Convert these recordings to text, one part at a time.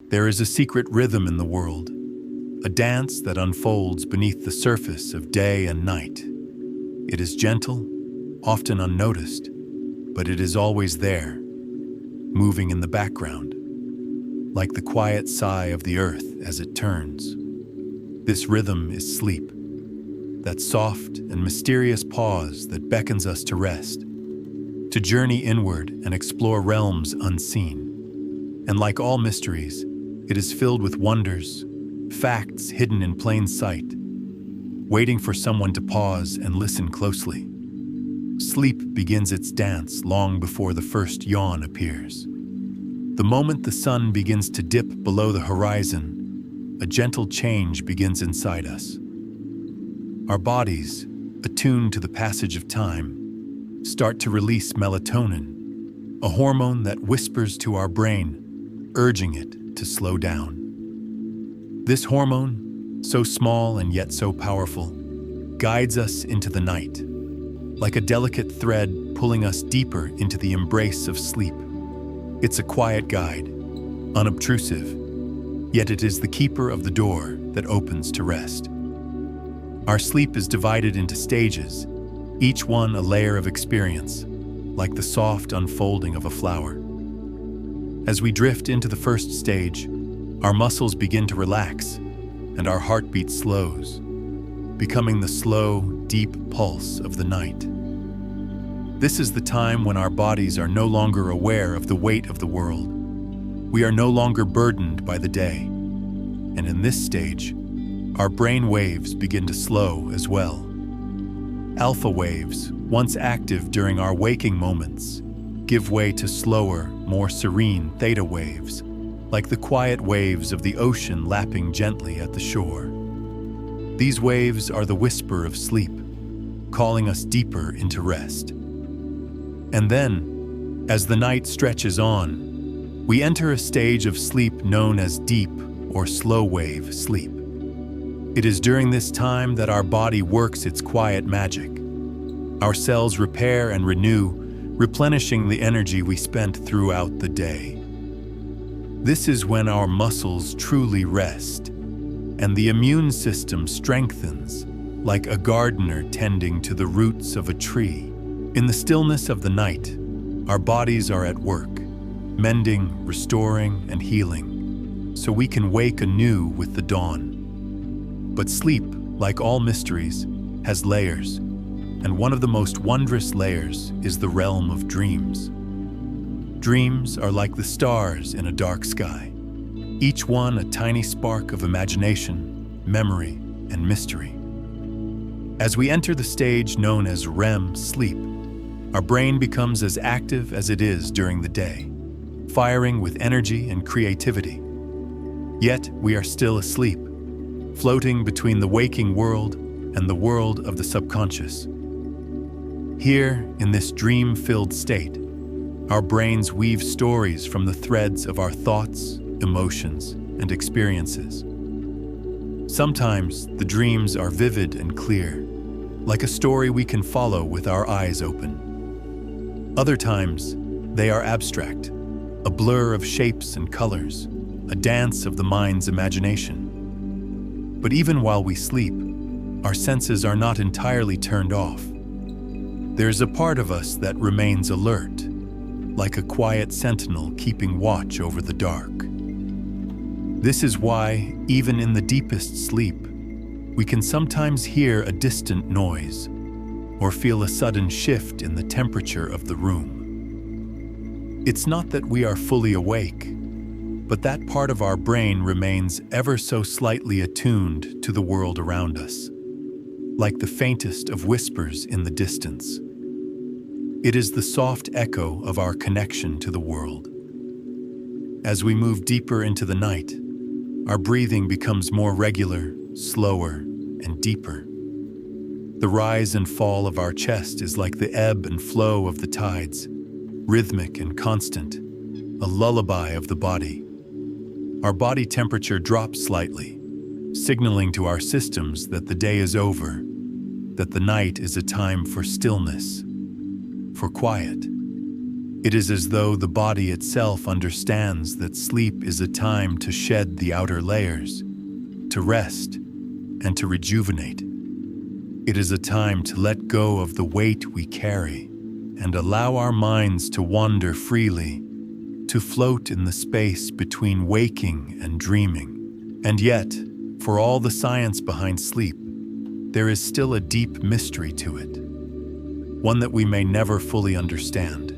There is a secret rhythm in the world, a dance that unfolds beneath the surface of day and night. It is gentle, often unnoticed, but it is always there, moving in the background, like the quiet sigh of the earth as it turns. This rhythm is sleep, that soft and mysterious pause that beckons us to rest, to journey inward and explore realms unseen. And like all mysteries, it is filled with wonders, facts hidden in plain sight, waiting for someone to pause and listen closely. Sleep begins its dance long before the first yawn appears. The moment the sun begins to dip below the horizon, a gentle change begins inside us. Our bodies, attuned to the passage of time, start to release melatonin, a hormone that whispers to our brain, urging it to slow down. This hormone, so small and yet so powerful, guides us into the night, like a delicate thread pulling us deeper into the embrace of sleep. It's a quiet guide, unobtrusive, yet it is the keeper of the door that opens to rest. Our sleep is divided into stages, each one a layer of experience, like the soft unfolding of a flower. As we drift into the first stage, our muscles begin to relax, and our heartbeat slows, becoming the slow, deep pulse of the night. This is the time when our bodies are no longer aware of the weight of the world. We are no longer burdened by the day. And in this stage, our brain waves begin to slow as well. Alpha waves, once active during our waking moments, give way to slower, more serene theta waves, like the quiet waves of the ocean lapping gently at the shore. These waves are the whisper of sleep, calling us deeper into rest. And then, as the night stretches on, we enter a stage of sleep known as deep or slow wave sleep. It is during this time that our body works its quiet magic. Our cells repair and renew, replenishing the energy we spent throughout the day. This is when our muscles truly rest, and the immune system strengthens, like a gardener tending to the roots of a tree. In the stillness of the night, our bodies are at work, mending, restoring, and healing, so we can wake anew with the dawn. But sleep, like all mysteries, has layers, and one of the most wondrous layers is the realm of dreams. Dreams are like the stars in a dark sky, each one a tiny spark of imagination, memory, and mystery. As we enter the stage known as REM sleep, our brain becomes as active as it is during the day, firing with energy and creativity. Yet we are still asleep, floating between the waking world and the world of the subconscious. Here, in this dream-filled state, our brains weave stories from the threads of our thoughts, emotions, and experiences. Sometimes the dreams are vivid and clear, like a story we can follow with our eyes open. Other times, they are abstract, a blur of shapes and colors, a dance of the mind's imagination. But even while we sleep, our senses are not entirely turned off. There's a part of us that remains alert, like a quiet sentinel keeping watch over the dark. This is why, even in the deepest sleep, we can sometimes hear a distant noise or feel a sudden shift in the temperature of the room. It's not that we are fully awake, but that part of our brain remains ever so slightly attuned to the world around us, like the faintest of whispers in the distance. It is the soft echo of our connection to the world. As we move deeper into the night, our breathing becomes more regular, slower, and deeper. The rise and fall of our chest is like the ebb and flow of the tides, rhythmic and constant, a lullaby of the body. Our body temperature drops slightly, signaling to our systems that the day is over, that the night is a time for stillness, for quiet. It is as though the body itself understands that sleep is a time to shed the outer layers, to rest, and to rejuvenate. It is a time to let go of the weight we carry and allow our minds to wander freely, to float in the space between waking and dreaming. And yet, for all the science behind sleep, there is still a deep mystery to it, one that we may never fully understand.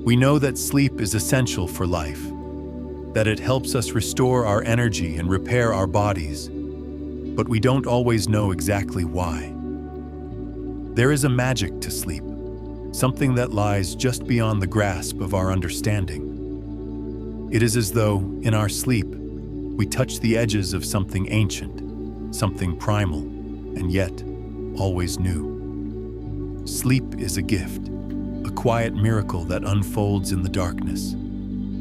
We know that sleep is essential for life, that it helps us restore our energy and repair our bodies, but we don't always know exactly why. There is a magic to sleep, something that lies just beyond the grasp of our understanding. It is as though, in our sleep, we touch the edges of something ancient, something primal, and yet always new. Sleep is a gift, a quiet miracle that unfolds in the darkness,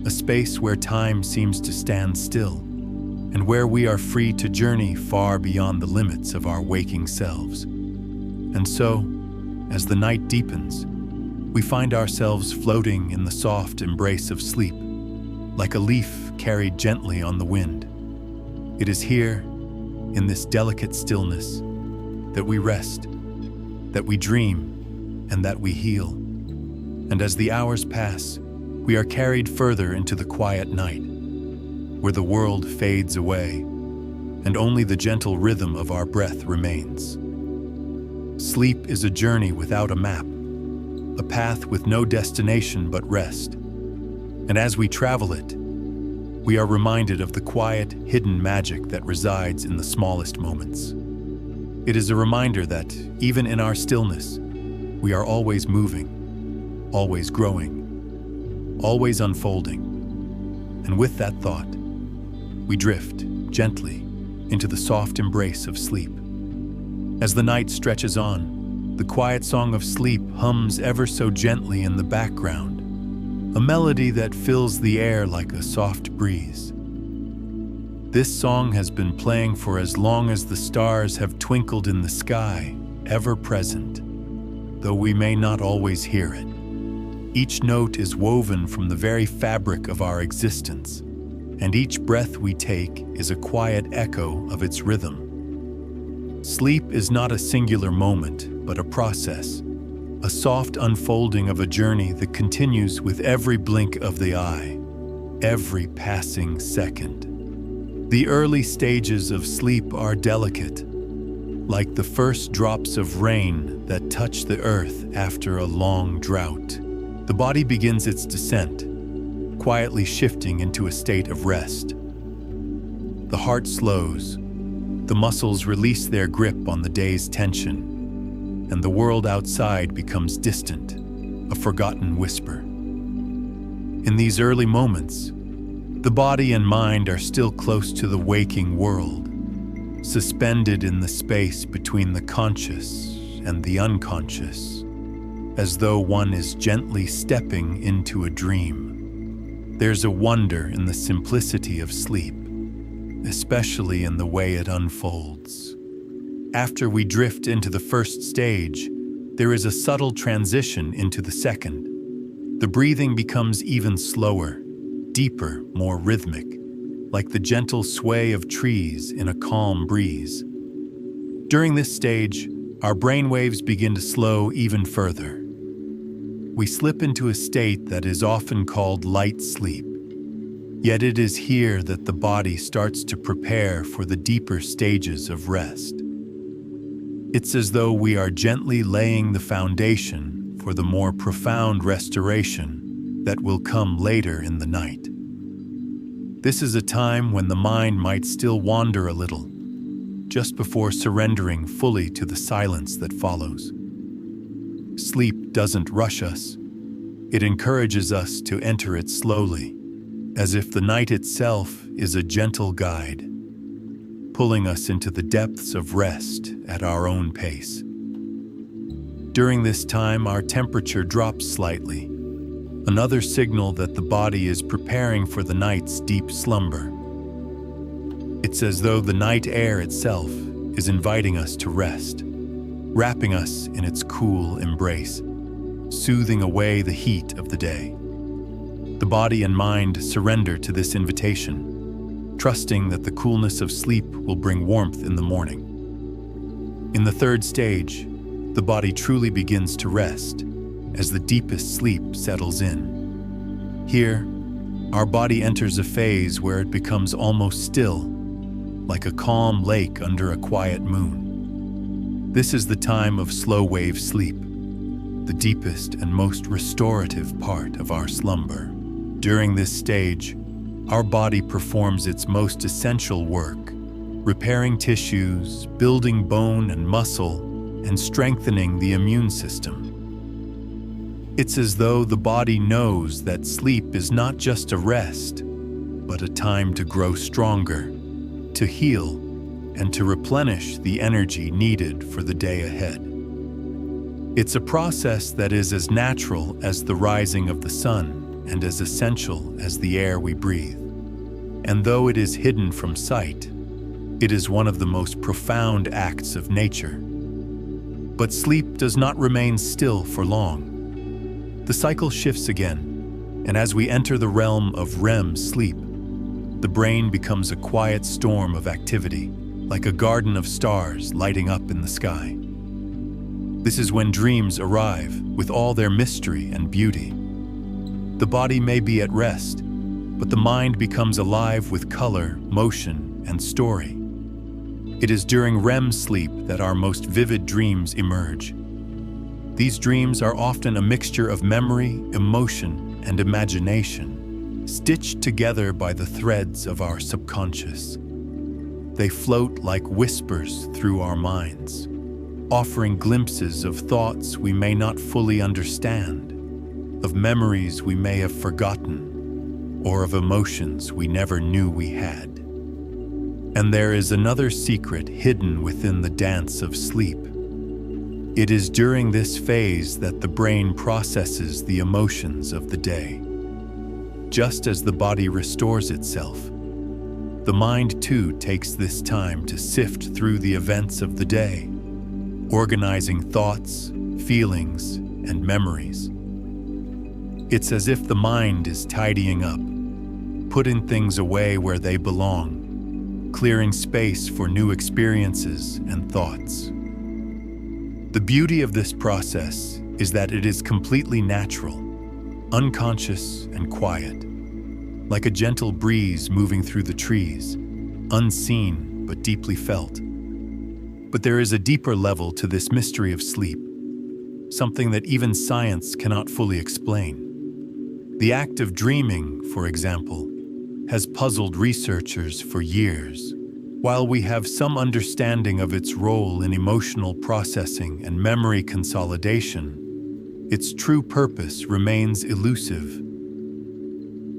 a space where time seems to stand still, and where we are free to journey far beyond the limits of our waking selves. And so, as the night deepens, we find ourselves floating in the soft embrace of sleep, like a leaf carried gently on the wind. It is here, in this delicate stillness, that we rest, that we dream, and that we heal. And as the hours pass, we are carried further into the quiet night, where the world fades away, and only the gentle rhythm of our breath remains. Sleep is a journey without a map, a path with no destination but rest. And as we travel it, we are reminded of the quiet, hidden magic that resides in the smallest moments. It is a reminder that, even in our stillness, we are always moving, always growing, always unfolding. And with that thought, we drift gently into the soft embrace of sleep. As the night stretches on, the quiet song of sleep hums ever so gently in the background, a melody that fills the air like a soft breeze. This song has been playing for as long as the stars have twinkled in the sky, ever present, though we may not always hear it. Each note is woven from the very fabric of our existence, and each breath we take is a quiet echo of its rhythm. Sleep is not a singular moment, but a process, a soft unfolding of a journey that continues with every blink of the eye, every passing second. The early stages of sleep are delicate, like the first drops of rain that touch the earth after a long drought. The body begins its descent, quietly shifting into a state of rest. The heart slows, the muscles release their grip on the day's tension, and the world outside becomes distant, a forgotten whisper. In these early moments, the body and mind are still close to the waking world, suspended in the space between the conscious and the unconscious, as though one is gently stepping into a dream. There's a wonder in the simplicity of sleep, especially in the way it unfolds. After we drift into the first stage, there is a subtle transition into the second. The breathing becomes even slower, deeper, more rhythmic, like the gentle sway of trees in a calm breeze. During this stage, our brainwaves begin to slow even further. We slip into a state that is often called light sleep. Yet it is here that the body starts to prepare for the deeper stages of rest. It's as though we are gently laying the foundation for the more profound restoration that will come later in the night. This is a time when the mind might still wander a little, just before surrendering fully to the silence that follows. Sleep doesn't rush us. It encourages us to enter it slowly, as if the night itself is a gentle guide, pulling us into the depths of rest at our own pace. During this time, our temperature drops slightly, another signal that the body is preparing for the night's deep slumber. It's as though the night air itself is inviting us to rest, wrapping us in its cool embrace. soothing away the heat of the day. The body and mind surrender to this invitation, trusting that the coolness of sleep will bring warmth in the morning. In the third stage, the body truly begins to rest as the deepest sleep settles in. Here, our body enters a phase where it becomes almost still, like a calm lake under a quiet moon. This is the time of slow-wave sleep, the deepest and most restorative part of our slumber. During this stage, our body performs its most essential work, repairing tissues, building bone and muscle, and strengthening the immune system. It's as though the body knows that sleep is not just a rest, but a time to grow stronger, to heal, and to replenish the energy needed for the day ahead. It's a process that is as natural as the rising of the sun and as essential as the air we breathe. And though it is hidden from sight, it is one of the most profound acts of nature. But sleep does not remain still for long. The cycle shifts again, and as we enter the realm of REM sleep, the brain becomes a quiet storm of activity, like a garden of stars lighting up in the sky. This is when dreams arrive with all their mystery and beauty. The body may be at rest, but the mind becomes alive with color, motion, and story. It is during REM sleep that our most vivid dreams emerge. These dreams are often a mixture of memory, emotion, and imagination, stitched together by the threads of our subconscious. They float like whispers through our minds, offering glimpses of thoughts we may not fully understand, of memories we may have forgotten, or of emotions we never knew we had. And there is another secret hidden within the dance of sleep. It is during this phase that the brain processes the emotions of the day. Just as the body restores itself, the mind too takes this time to sift through the events of the day, organizing thoughts, feelings, and memories. It's as if the mind is tidying up, putting things away where they belong, clearing space for new experiences and thoughts. The beauty of this process is that it is completely natural, unconscious, and quiet, like a gentle breeze moving through the trees, unseen but deeply felt. But there is a deeper level to this mystery of sleep, something that even science cannot fully explain. The act of dreaming, for example, has puzzled researchers for years. While we have some understanding of its role in emotional processing and memory consolidation, its true purpose remains elusive.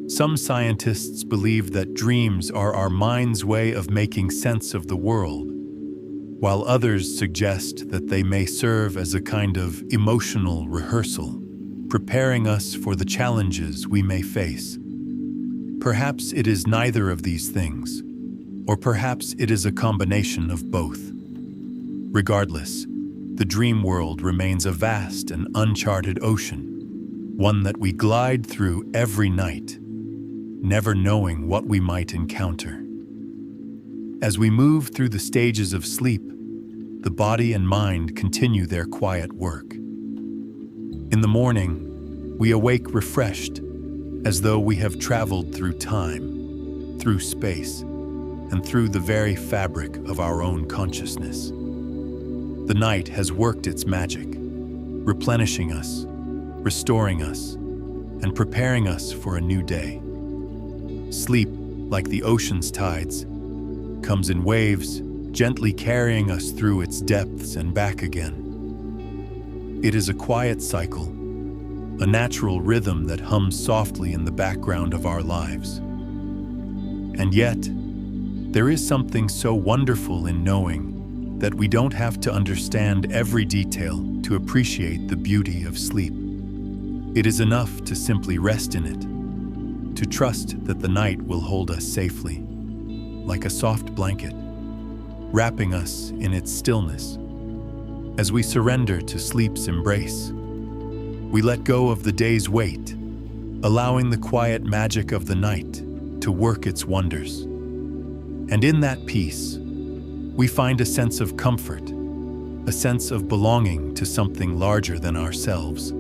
Some scientists believe that dreams are our mind's way of making sense of the world, while others suggest that they may serve as a kind of emotional rehearsal, preparing us for the challenges we may face. Perhaps it is neither of these things, or perhaps it is a combination of both. Regardless, the dream world remains a vast and uncharted ocean, one that we glide through every night, never knowing what we might encounter. As we move through the stages of sleep, the body and mind continue their quiet work. In the morning, we awake refreshed, as though we have traveled through time, through space, and through the very fabric of our own consciousness. The night has worked its magic, replenishing us, restoring us, and preparing us for a new day. Sleep, like the ocean's tides, comes in waves, gently carrying us through its depths and back again. It is a quiet cycle, a natural rhythm that hums softly in the background of our lives. And yet, there is something so wonderful in knowing that we don't have to understand every detail to appreciate the beauty of sleep. It is enough to simply rest in it, to trust that the night will hold us safely, like a soft blanket, wrapping us in its stillness. As we surrender to sleep's embrace, We let go of the day's weight, allowing the quiet magic of the night to work its wonders. And in that peace, we find a sense of comfort, a sense of belonging to something larger than ourselves.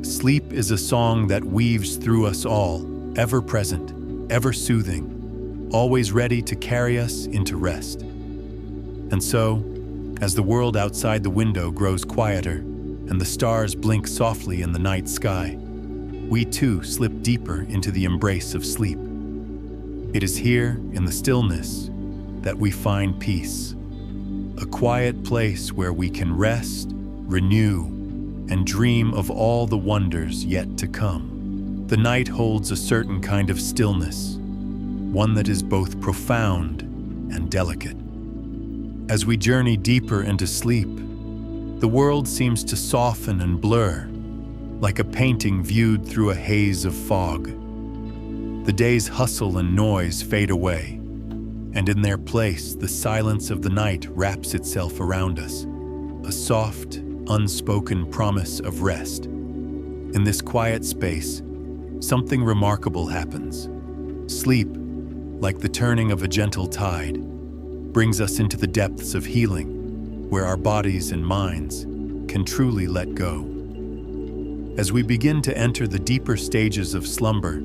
Sleep is a song that weaves through us all, ever present, ever soothing, always ready to carry us into rest. And so, as the world outside the window grows quieter and the stars blink softly in the night sky, we too slip deeper into the embrace of sleep. It is here, in the stillness, that we find peace, a quiet place where we can rest, renew, and dream of all the wonders yet to come. The night holds a certain kind of stillness, one that is both profound and delicate. As we journey deeper into sleep, the world seems to soften and blur, like a painting viewed through a haze of fog. The day's hustle and noise fade away, and in their place, the silence of the night wraps itself around us, a soft, unspoken promise of rest. In this quiet space, something remarkable happens. Sleep, like the turning of a gentle tide, brings us into the depths of healing, where our bodies and minds can truly let go. As we begin to enter the deeper stages of slumber,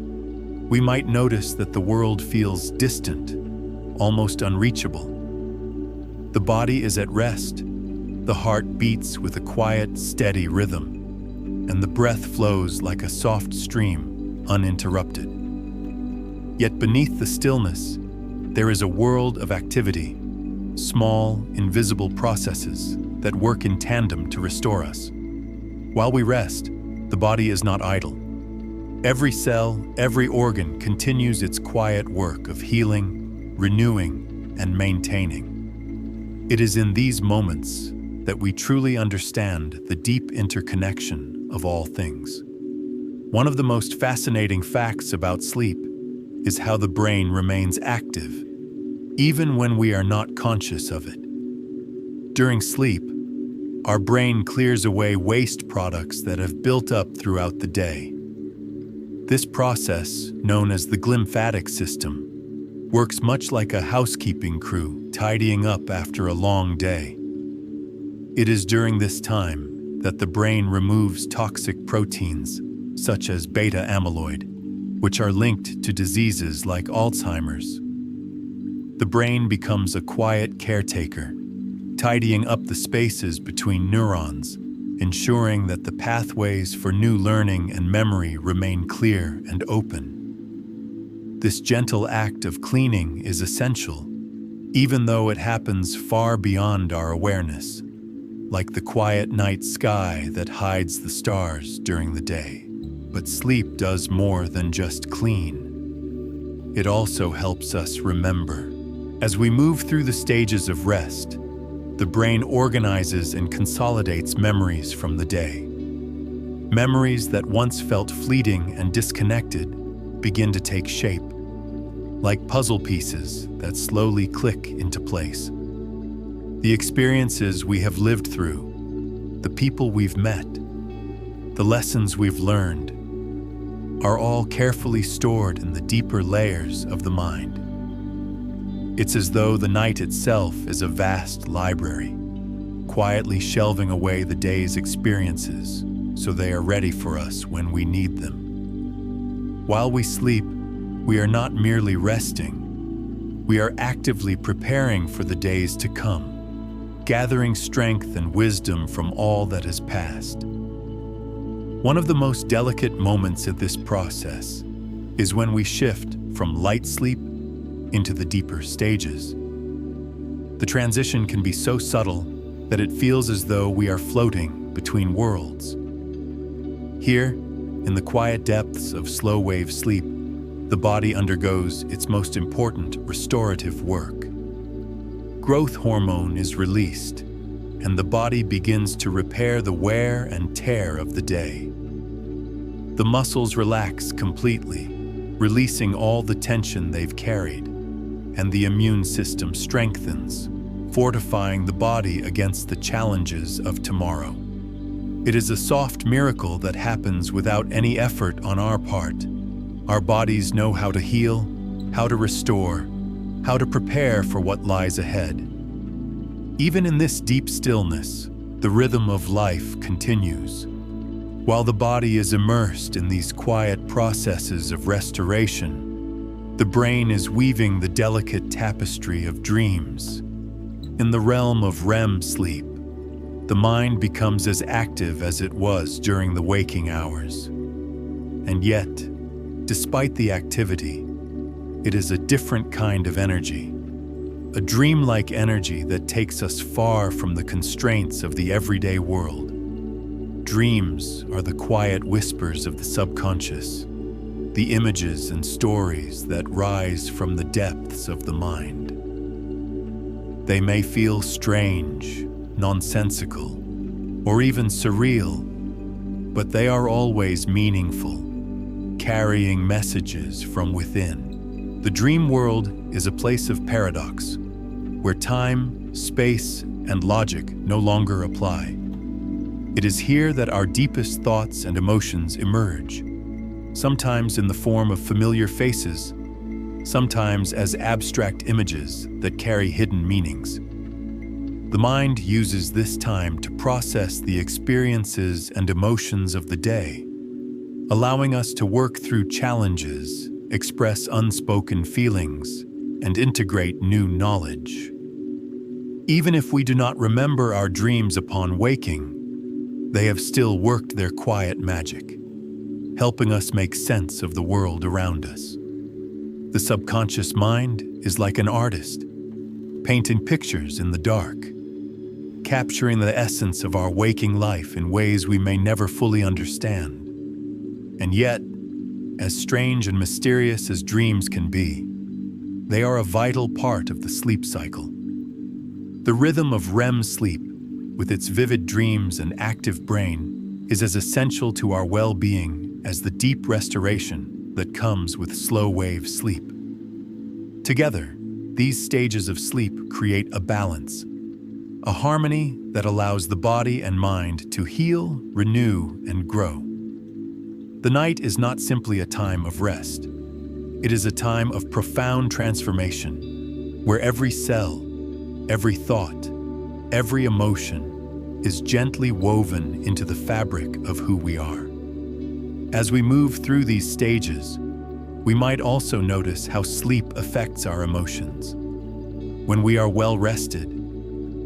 we might notice that the world feels distant, almost unreachable. The body is at rest, the heart beats with a quiet, steady rhythm, and the breath flows like a soft stream, uninterrupted. Yet beneath the stillness, there is a world of activity, small, invisible processes that work in tandem to restore us. While we rest, the body is not idle. Every cell, every organ continues its quiet work of healing, renewing, and maintaining. It is in these moments that we truly understand the deep interconnection of all things. One of the most fascinating facts about sleep is how the brain remains active, even when we are not conscious of it. During sleep, our brain clears away waste products that have built up throughout the day. This process, known as the glymphatic system, works much like a housekeeping crew tidying up after a long day. It is during this time that the brain removes toxic proteins, such as beta amyloid, which are linked to diseases like Alzheimer's. The brain becomes a quiet caretaker, tidying up the spaces between neurons, ensuring that the pathways for new learning and memory remain clear and open. This gentle act of cleaning is essential, even though it happens far beyond our awareness, like the quiet night sky that hides the stars during the day. But sleep does more than just clean. It also helps us remember. As we move through the stages of rest, the brain organizes and consolidates memories from the day. Memories that once felt fleeting and disconnected begin to take shape, like puzzle pieces that slowly click into place. The experiences we have lived through, the people we've met, the lessons we've learned, are all carefully stored in the deeper layers of the mind. It's as though the night itself is a vast library, quietly shelving away the day's experiences so they are ready for us when we need them. While we sleep, we are not merely resting. We are actively preparing for the days to come, gathering strength and wisdom from all that has passed. One of the most delicate moments of this process is when we shift from light sleep into the deeper stages. The transition can be so subtle that it feels as though we are floating between worlds. Here, in the quiet depths of slow-wave sleep, the body undergoes its most important restorative work. Growth hormone is released, and the body begins to repair the wear and tear of the day. The muscles relax completely, releasing all the tension they've carried, and the immune system strengthens, fortifying the body against the challenges of tomorrow. It is a soft miracle that happens without any effort on our part. Our bodies know how to heal, how to restore, how to prepare for what lies ahead. Even in this deep stillness, the rhythm of life continues. While the body is immersed in these quiet processes of restoration, the brain is weaving the delicate tapestry of dreams. In the realm of REM sleep, the mind becomes as active as it was during the waking hours. And yet, despite the activity, it is a different kind of energy, a dreamlike energy that takes us far from the constraints of the everyday world. Dreams are the quiet whispers of the subconscious, the images and stories that rise from the depths of the mind. They may feel strange, nonsensical, or even surreal, but they are always meaningful, carrying messages from within. The dream world is a place of paradox, where time, space, and logic no longer apply. It is here that our deepest thoughts and emotions emerge, sometimes in the form of familiar faces, sometimes as abstract images that carry hidden meanings. The mind uses this time to process the experiences and emotions of the day, allowing us to work through challenges, express unspoken feelings, and integrate new knowledge. Even if we do not remember our dreams upon waking, they have still worked their quiet magic, helping us make sense of the world around us. The subconscious mind is like an artist, painting pictures in the dark, capturing the essence of our waking life in ways we may never fully understand. And yet, as strange and mysterious as dreams can be, they are a vital part of the sleep cycle. The rhythm of REM sleep, with its vivid dreams and active brain, is as essential to our well-being as the deep restoration that comes with slow-wave sleep. Together, these stages of sleep create a balance, a harmony that allows the body and mind to heal, renew, and grow. The night is not simply a time of rest. It is a time of profound transformation, where every cell, every thought, every emotion is gently woven into the fabric of who we are. As we move through these stages, we might also notice how sleep affects our emotions. When we are well rested,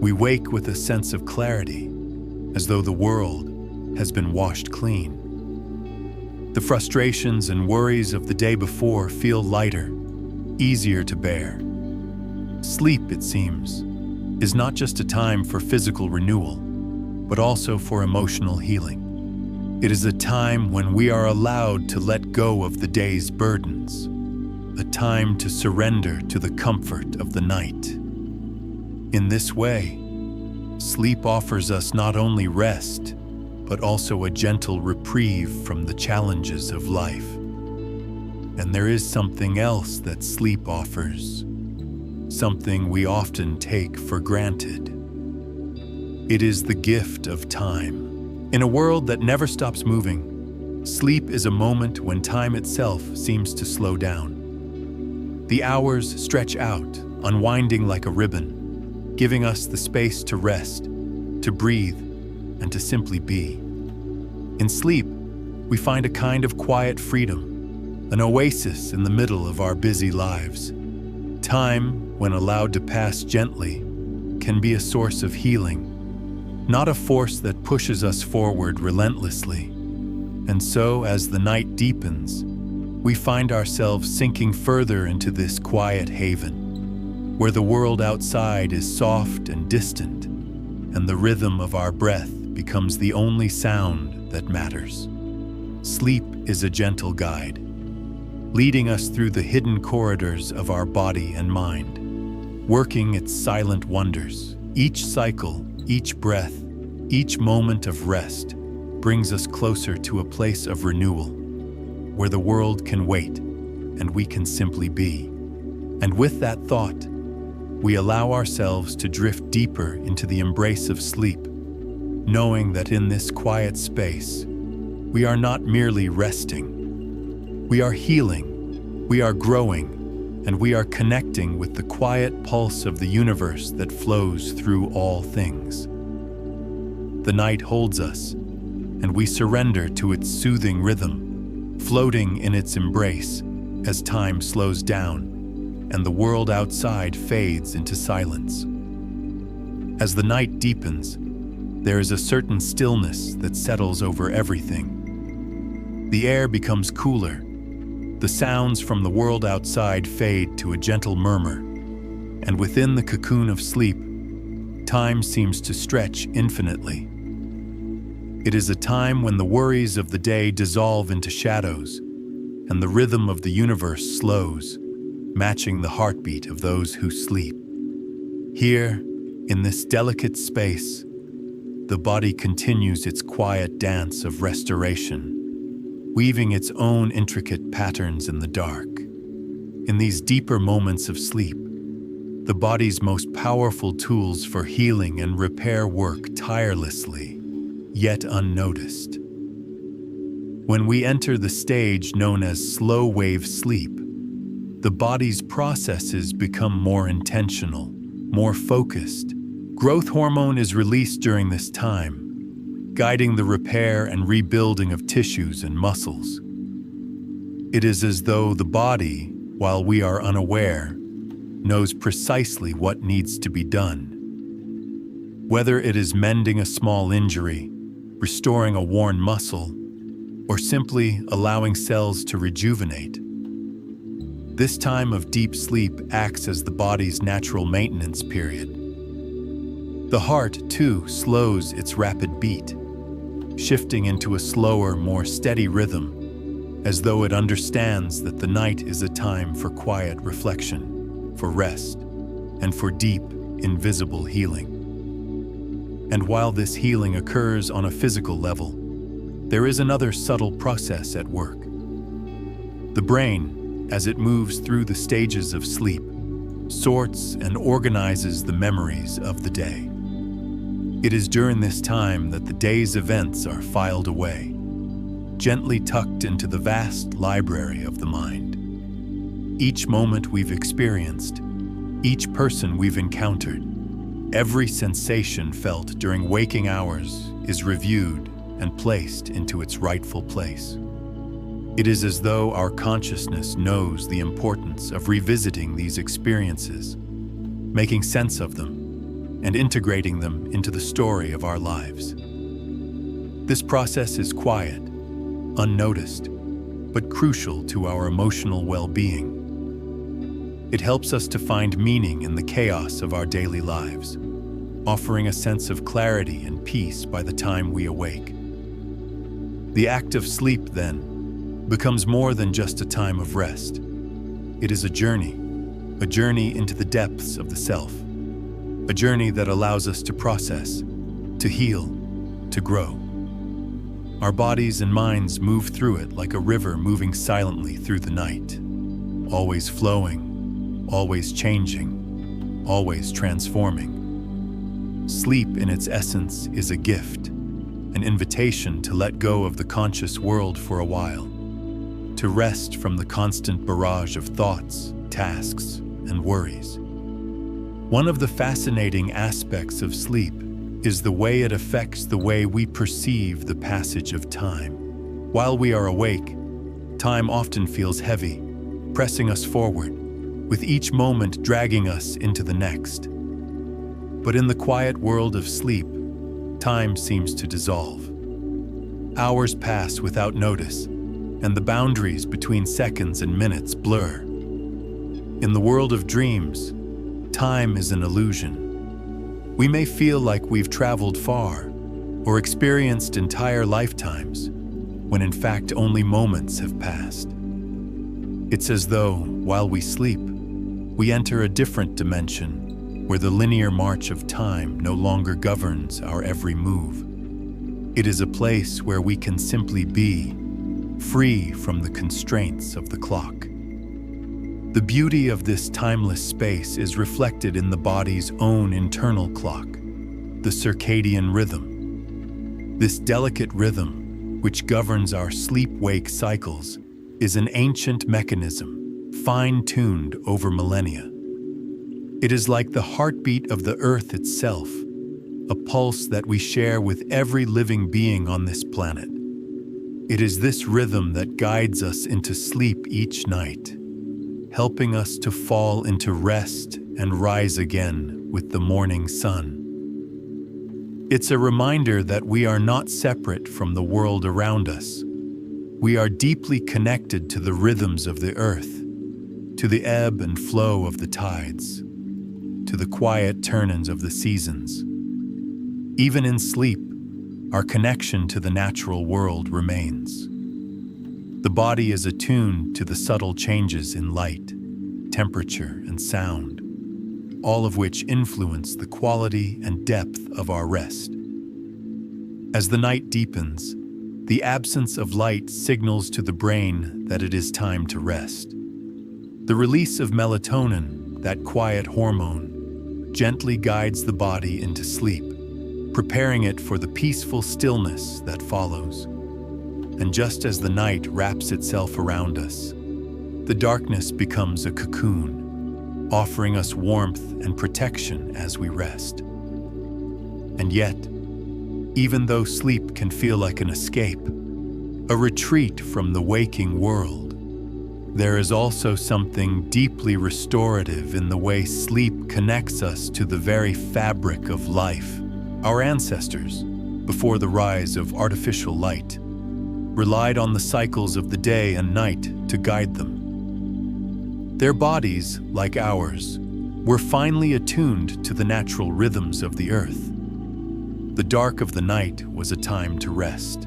we wake with a sense of clarity, as though the world has been washed clean. The frustrations and worries of the day before feel lighter, easier to bear. Sleep, it seems, is not just a time for physical renewal, but also for emotional healing. It is a time when we are allowed to let go of the day's burdens, a time to surrender to the comfort of the night. In this way, sleep offers us not only rest, but also a gentle reprieve from the challenges of life. And there is something else that sleep offers, something we often take for granted. It is the gift of time. In a world that never stops moving, sleep is a moment when time itself seems to slow down. The hours stretch out, unwinding like a ribbon, giving us the space to rest, to breathe, and to simply be. In sleep, we find a kind of quiet freedom, an oasis in the middle of our busy lives. Time, when allowed to pass gently, can be a source of healing, not a force that pushes us forward relentlessly. And so, as the night deepens, we find ourselves sinking further into this quiet haven, where the world outside is soft and distant, and the rhythm of our breath becomes the only sound that matters. Sleep is a gentle guide, leading us through the hidden corridors of our body and mind, working its silent wonders. Each cycle, each breath, each moment of rest brings us closer to a place of renewal, where the world can wait and we can simply be. And with that thought, we allow ourselves to drift deeper into the embrace of sleep, knowing that in this quiet space, we are not merely resting. We are healing, we are growing, and we are connecting with the quiet pulse of the universe that flows through all things. The night holds us, and we surrender to its soothing rhythm, floating in its embrace as time slows down and the world outside fades into silence. As the night deepens, there is a certain stillness that settles over everything. The air becomes cooler. The sounds from the world outside fade to a gentle murmur, and within the cocoon of sleep, time seems to stretch infinitely. It is a time when the worries of the day dissolve into shadows, and the rhythm of the universe slows, matching the heartbeat of those who sleep. Here, in this delicate space, the body continues its quiet dance of restoration, weaving its own intricate patterns in the dark. In these deeper moments of sleep, the body's most powerful tools for healing and repair work tirelessly, yet unnoticed. When we enter the stage known as slow-wave sleep, the body's processes become more intentional, more focused. Growth hormone is released during this time, guiding the repair and rebuilding of tissues and muscles. It is as though the body, while we are unaware, knows precisely what needs to be done. Whether it is mending a small injury, restoring a worn muscle, or simply allowing cells to rejuvenate, this time of deep sleep acts as the body's natural maintenance period. The heart, too, slows its rapid beat, shifting into a slower, more steady rhythm, as though it understands that the night is a time for quiet reflection, for rest, and for deep, invisible healing. And while this healing occurs on a physical level, there is another subtle process at work. The brain, as it moves through the stages of sleep, sorts and organizes the memories of the day. It is during this time that the day's events are filed away, gently tucked into the vast library of the mind. Each moment we've experienced, each person we've encountered, every sensation felt during waking hours is reviewed and placed into its rightful place. It is as though our consciousness knows the importance of revisiting these experiences, making sense of them, and integrating them into the story of our lives. This process is quiet, unnoticed, but crucial to our emotional well-being. It helps us to find meaning in the chaos of our daily lives, offering a sense of clarity and peace by the time we awake. The act of sleep, then, becomes more than just a time of rest. It is a journey into the depths of the self, a journey that allows us to process, to heal, to grow. Our bodies and minds move through it like a river moving silently through the night, always flowing, always changing, always transforming. Sleep in its essence is a gift, an invitation to let go of the conscious world for a while, to rest from the constant barrage of thoughts, tasks, and worries. One of the fascinating aspects of sleep is the way it affects the way we perceive the passage of time. While we are awake, time often feels heavy, pressing us forward, with each moment dragging us into the next. But in the quiet world of sleep, time seems to dissolve. Hours pass without notice, and the boundaries between seconds and minutes blur. In the world of dreams, time is an illusion. We may feel like we've traveled far or experienced entire lifetimes, when in fact only moments have passed. It's as though, while we sleep, we enter a different dimension where the linear march of time no longer governs our every move. It is a place where we can simply be, free from the constraints of the clock. The beauty of this timeless space is reflected in the body's own internal clock, the circadian rhythm. This delicate rhythm, which governs our sleep-wake cycles, is an ancient mechanism, fine-tuned over millennia. It is like the heartbeat of the earth itself, a pulse that we share with every living being on this planet. It is this rhythm that guides us into sleep each night, helping us to fall into rest and rise again with the morning sun. It's a reminder that we are not separate from the world around us. We are deeply connected to the rhythms of the earth, to the ebb and flow of the tides, to the quiet turn-ins of the seasons. Even in sleep, our connection to the natural world remains. The body is attuned to the subtle changes in light, temperature, and sound, all of which influence the quality and depth of our rest. As the night deepens, the absence of light signals to the brain that it is time to rest. The release of melatonin, that quiet hormone, gently guides the body into sleep, preparing it for the peaceful stillness that follows. And just as the night wraps itself around us, the darkness becomes a cocoon, offering us warmth and protection as we rest. And yet, even though sleep can feel like an escape, a retreat from the waking world, there is also something deeply restorative in the way sleep connects us to the very fabric of life. Our ancestors, before the rise of artificial light, relied on the cycles of the day and night to guide them. Their bodies, like ours, were finely attuned to the natural rhythms of the earth. The dark of the night was a time to rest,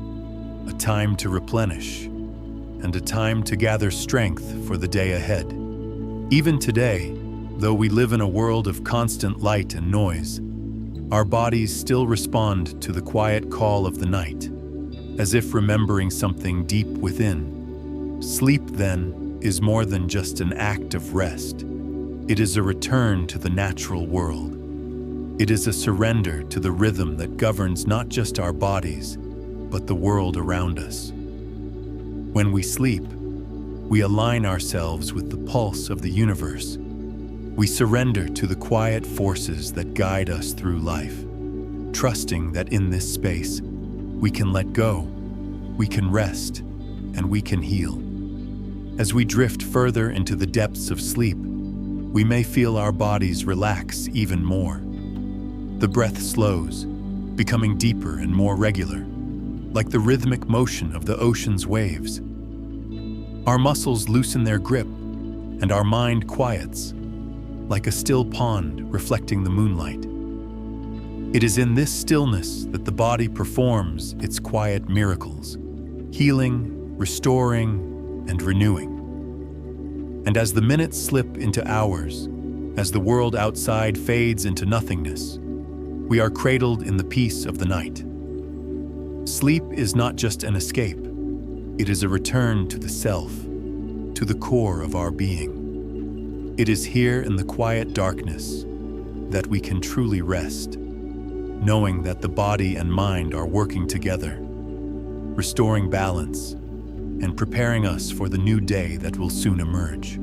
a time to replenish, and a time to gather strength for the day ahead. Even today, though we live in a world of constant light and noise, our bodies still respond to the quiet call of the night, as if remembering something deep within. Sleep, then, is more than just an act of rest. It is a return to the natural world. It is a surrender to the rhythm that governs not just our bodies, but the world around us. When we sleep, we align ourselves with the pulse of the universe. We surrender to the quiet forces that guide us through life, trusting that in this space, we can let go, we can rest, and we can heal. As we drift further into the depths of sleep, we may feel our bodies relax even more. The breath slows, becoming deeper and more regular, like the rhythmic motion of the ocean's waves. Our muscles loosen their grip, and our mind quiets, like a still pond reflecting the moonlight. It is in this stillness that the body performs its quiet miracles, healing, restoring, and renewing. And as the minutes slip into hours, as the world outside fades into nothingness, we are cradled in the peace of the night. Sleep is not just an escape, it is a return to the self, to the core of our being. It is here in the quiet darkness that we can truly rest, knowing that the body and mind are working together, restoring balance and preparing us for the new day that will soon emerge.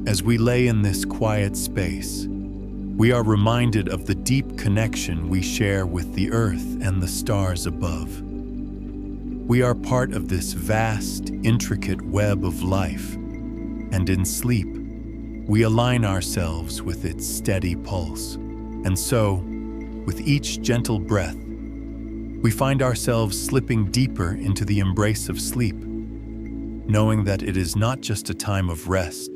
As we lay in this quiet space, we are reminded of the deep connection we share with the earth and the stars above. We are part of this vast, intricate web of life, and in sleep, we align ourselves with its steady pulse. And so, with each gentle breath, we find ourselves slipping deeper into the embrace of sleep, knowing that it is not just a time of rest,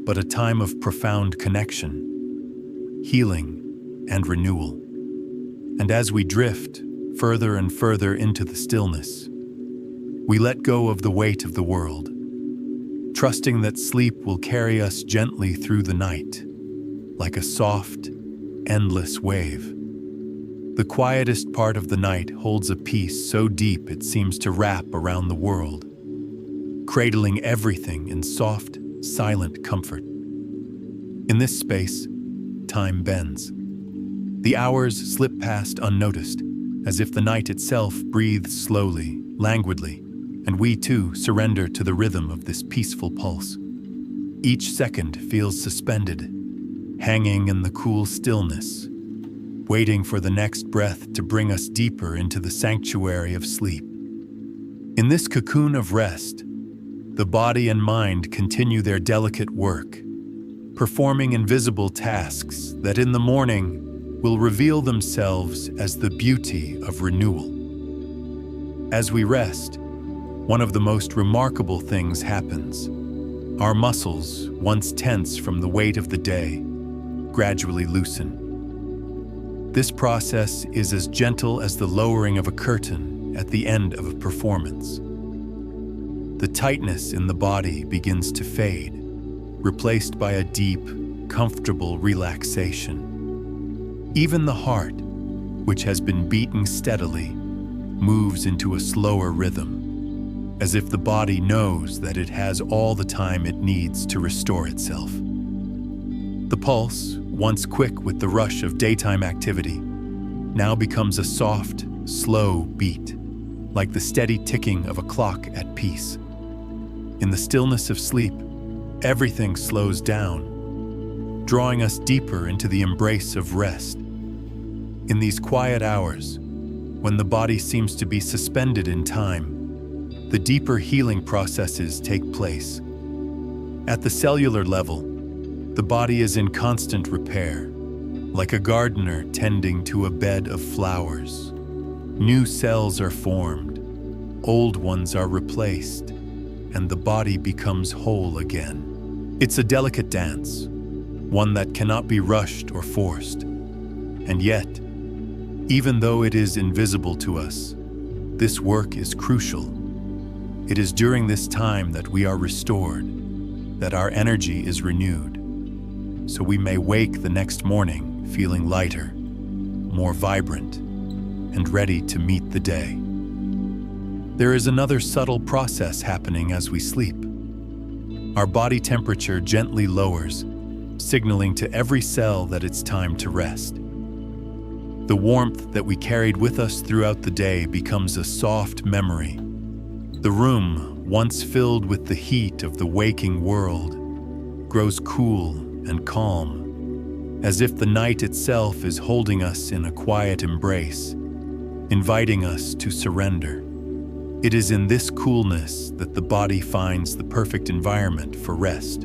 but a time of profound connection, healing, and renewal. And as we drift further and further into the stillness, we let go of the weight of the world, trusting that sleep will carry us gently through the night, like a soft, endless wave. The quietest part of the night holds a peace so deep it seems to wrap around the world, cradling everything in soft, silent comfort. In this space, time bends. The hours slip past unnoticed, as if the night itself breathes slowly, languidly, and we too surrender to the rhythm of this peaceful pulse. Each second feels suspended, hanging in the cool stillness, waiting for the next breath to bring us deeper into the sanctuary of sleep. In this cocoon of rest, the body and mind continue their delicate work, performing invisible tasks that in the morning will reveal themselves as the beauty of renewal. As we rest, one of the most remarkable things happens. Our muscles, once tense from the weight of the day, gradually loosen. This process is as gentle as the lowering of a curtain at the end of a performance. The tightness in the body begins to fade, replaced by a deep, comfortable relaxation. Even the heart, which has been beating steadily, moves into a slower rhythm, as if the body knows that it has all the time it needs to restore itself. The pulse, once quick with the rush of daytime activity, now becomes a soft, slow beat, like the steady ticking of a clock at peace. In the stillness of sleep, everything slows down, drawing us deeper into the embrace of rest. In these quiet hours, when the body seems to be suspended in time, the deeper healing processes take place. At the cellular level, the body is in constant repair, like a gardener tending to a bed of flowers. New cells are formed, old ones are replaced, and the body becomes whole again. It's a delicate dance, one that cannot be rushed or forced. And yet, even though it is invisible to us, this work is crucial. It is during this time that we are restored, that our energy is renewed, so we may wake the next morning feeling lighter, more vibrant, and ready to meet the day. There is another subtle process happening as we sleep. Our body temperature gently lowers, signaling to every cell that it's time to rest. The warmth that we carried with us throughout the day becomes a soft memory. The room, once filled with the heat of the waking world, grows cool and calm, as if the night itself is holding us in a quiet embrace, inviting us to surrender. It is in this coolness that the body finds the perfect environment for rest,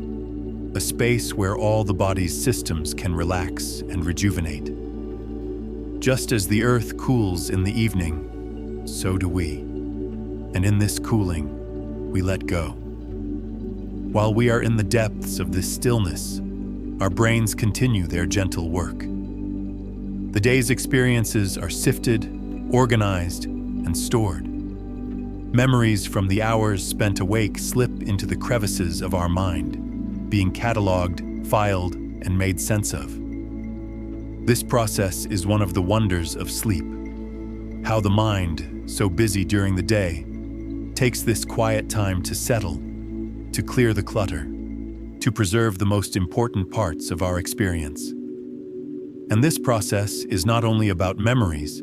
a space where all the body's systems can relax and rejuvenate. Just as the earth cools in the evening, so do we. And in this cooling, we let go. While we are in the depths of this stillness, our brains continue their gentle work. The day's experiences are sifted, organized, and stored. Memories from the hours spent awake slip into the crevices of our mind, being cataloged, filed, and made sense of. This process is one of the wonders of sleep. How the mind, so busy during the day, takes this quiet time to settle, to clear the clutter, to preserve the most important parts of our experience. And this process is not only about memories,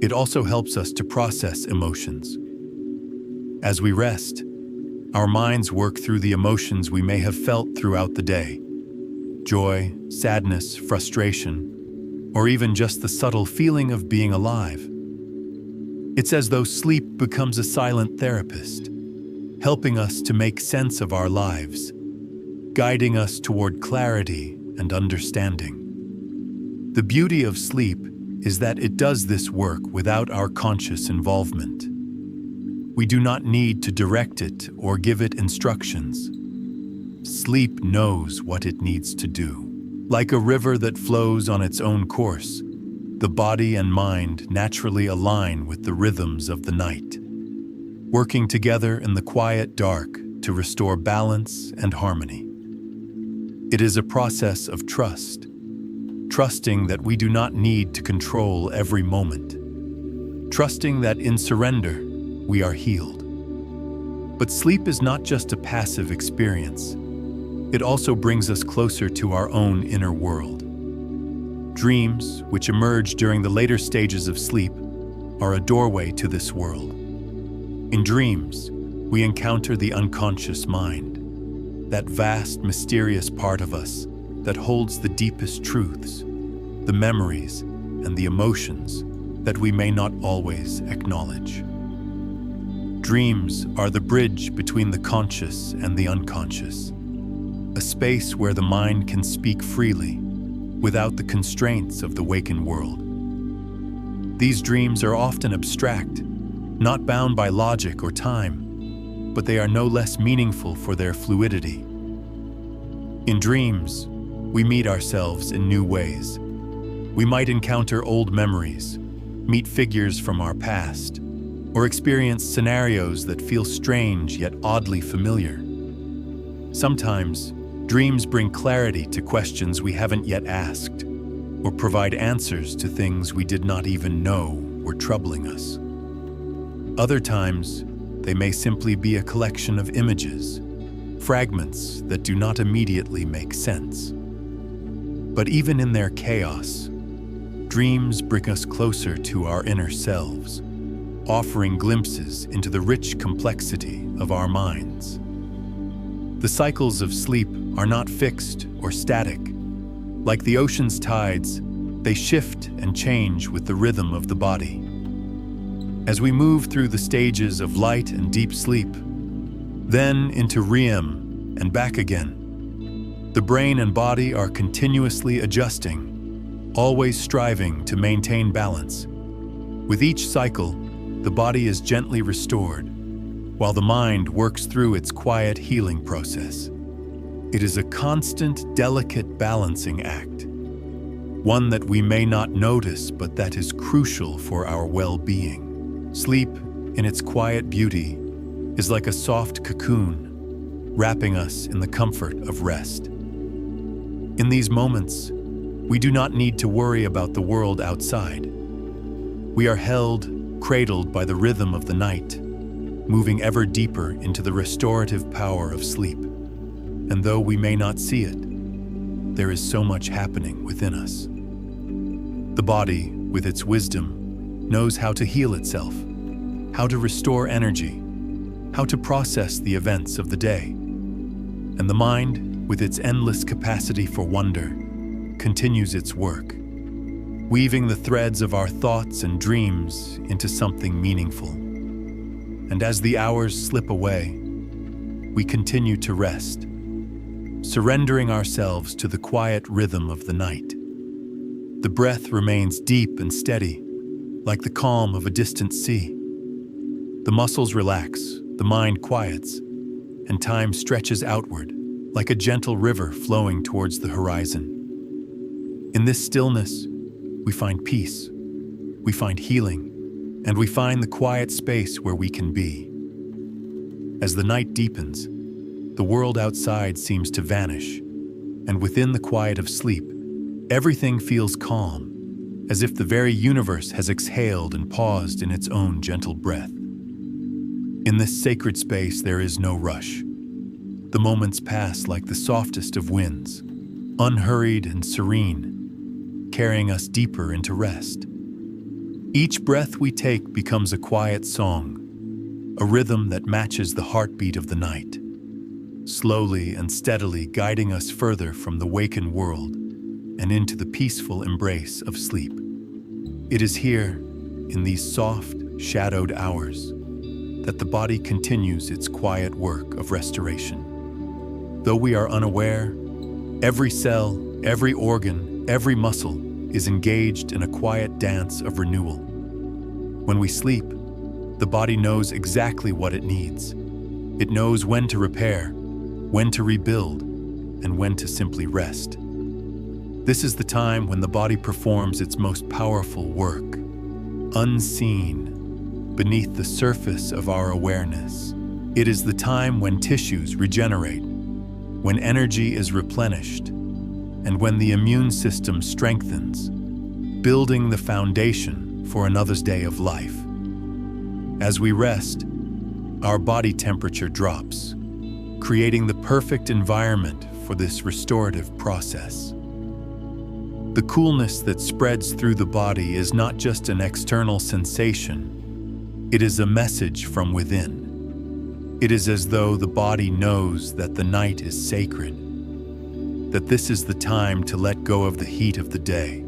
it also helps us to process emotions. As we rest, our minds work through the emotions we may have felt throughout the day: joy, sadness, frustration, or even just the subtle feeling of being alive. It's as though sleep becomes a silent therapist, helping us to make sense of our lives, guiding us toward clarity and understanding. The beauty of sleep is that it does this work without our conscious involvement. We do not need to direct it or give it instructions. Sleep knows what it needs to do. Like a river that flows on its own course, the body and mind naturally align with the rhythms of the night, working together in the quiet dark to restore balance and harmony. It is a process of trust, trusting that we do not need to control every moment, trusting that in surrender, we are healed. But sleep is not just a passive experience. It also brings us closer to our own inner world. Dreams, which emerge during the later stages of sleep, are a doorway to this world. In dreams, we encounter the unconscious mind, that vast, mysterious part of us that holds the deepest truths, the memories, and the emotions that we may not always acknowledge. Dreams are the bridge between the conscious and the unconscious, a space where the mind can speak freely, without the constraints of the waking world. These dreams are often abstract, not bound by logic or time, but they are no less meaningful for their fluidity. In dreams, we meet ourselves in new ways. We might encounter old memories, meet figures from our past, or experience scenarios that feel strange yet oddly familiar. Sometimes, dreams bring clarity to questions we haven't yet asked, or provide answers to things we did not even know were troubling us. Other times, they may simply be a collection of images, fragments that do not immediately make sense. But even in their chaos, dreams bring us closer to our inner selves, offering glimpses into the rich complexity of our minds. The cycles of sleep are not fixed or static. Like the ocean's tides, they shift and change with the rhythm of the body. As we move through the stages of light and deep sleep, then into REM and back again, the brain and body are continuously adjusting, always striving to maintain balance. With each cycle, the body is gently restored, while the mind works through its quiet healing process. It is a constant, delicate balancing act, one that we may not notice but that is crucial for our well-being. Sleep, in its quiet beauty, is like a soft cocoon, wrapping us in the comfort of rest. In these moments, we do not need to worry about the world outside. We are held, cradled by the rhythm of the night, moving ever deeper into the restorative power of sleep. And though we may not see it, there is so much happening within us. The body, with its wisdom, knows how to heal itself, how to restore energy, how to process the events of the day. And the mind, with its endless capacity for wonder, continues its work, weaving the threads of our thoughts and dreams into something meaningful. And as the hours slip away, we continue to rest, surrendering ourselves to the quiet rhythm of the night. The breath remains deep and steady, like the calm of a distant sea. The muscles relax, the mind quiets, and time stretches outward, like a gentle river flowing towards the horizon. In this stillness, we find peace, we find healing, and we find the quiet space where we can be. As the night deepens, the world outside seems to vanish, and within the quiet of sleep, everything feels calm, as if the very universe has exhaled and paused in its own gentle breath. In this sacred space, there is no rush. The moments pass like the softest of winds, unhurried and serene, carrying us deeper into rest. Each breath we take becomes a quiet song, a rhythm that matches the heartbeat of the night, slowly and steadily guiding us further from the wakened world and into the peaceful embrace of sleep. It is here, in these soft, shadowed hours, that the body continues its quiet work of restoration. Though we are unaware, every cell, every organ, every muscle is engaged in a quiet dance of renewal. When we sleep, the body knows exactly what it needs. It knows when to repair, when to rebuild, and when to simply rest. This is the time when the body performs its most powerful work, unseen, beneath the surface of our awareness. It is the time when tissues regenerate, when energy is replenished, and when the immune system strengthens, building the foundation for another day of life. As we rest, our body temperature drops, creating the perfect environment for this restorative process. The coolness that spreads through the body is not just an external sensation, it is a message from within. It is as though the body knows that the night is sacred, that this is the time to let go of the heat of the day,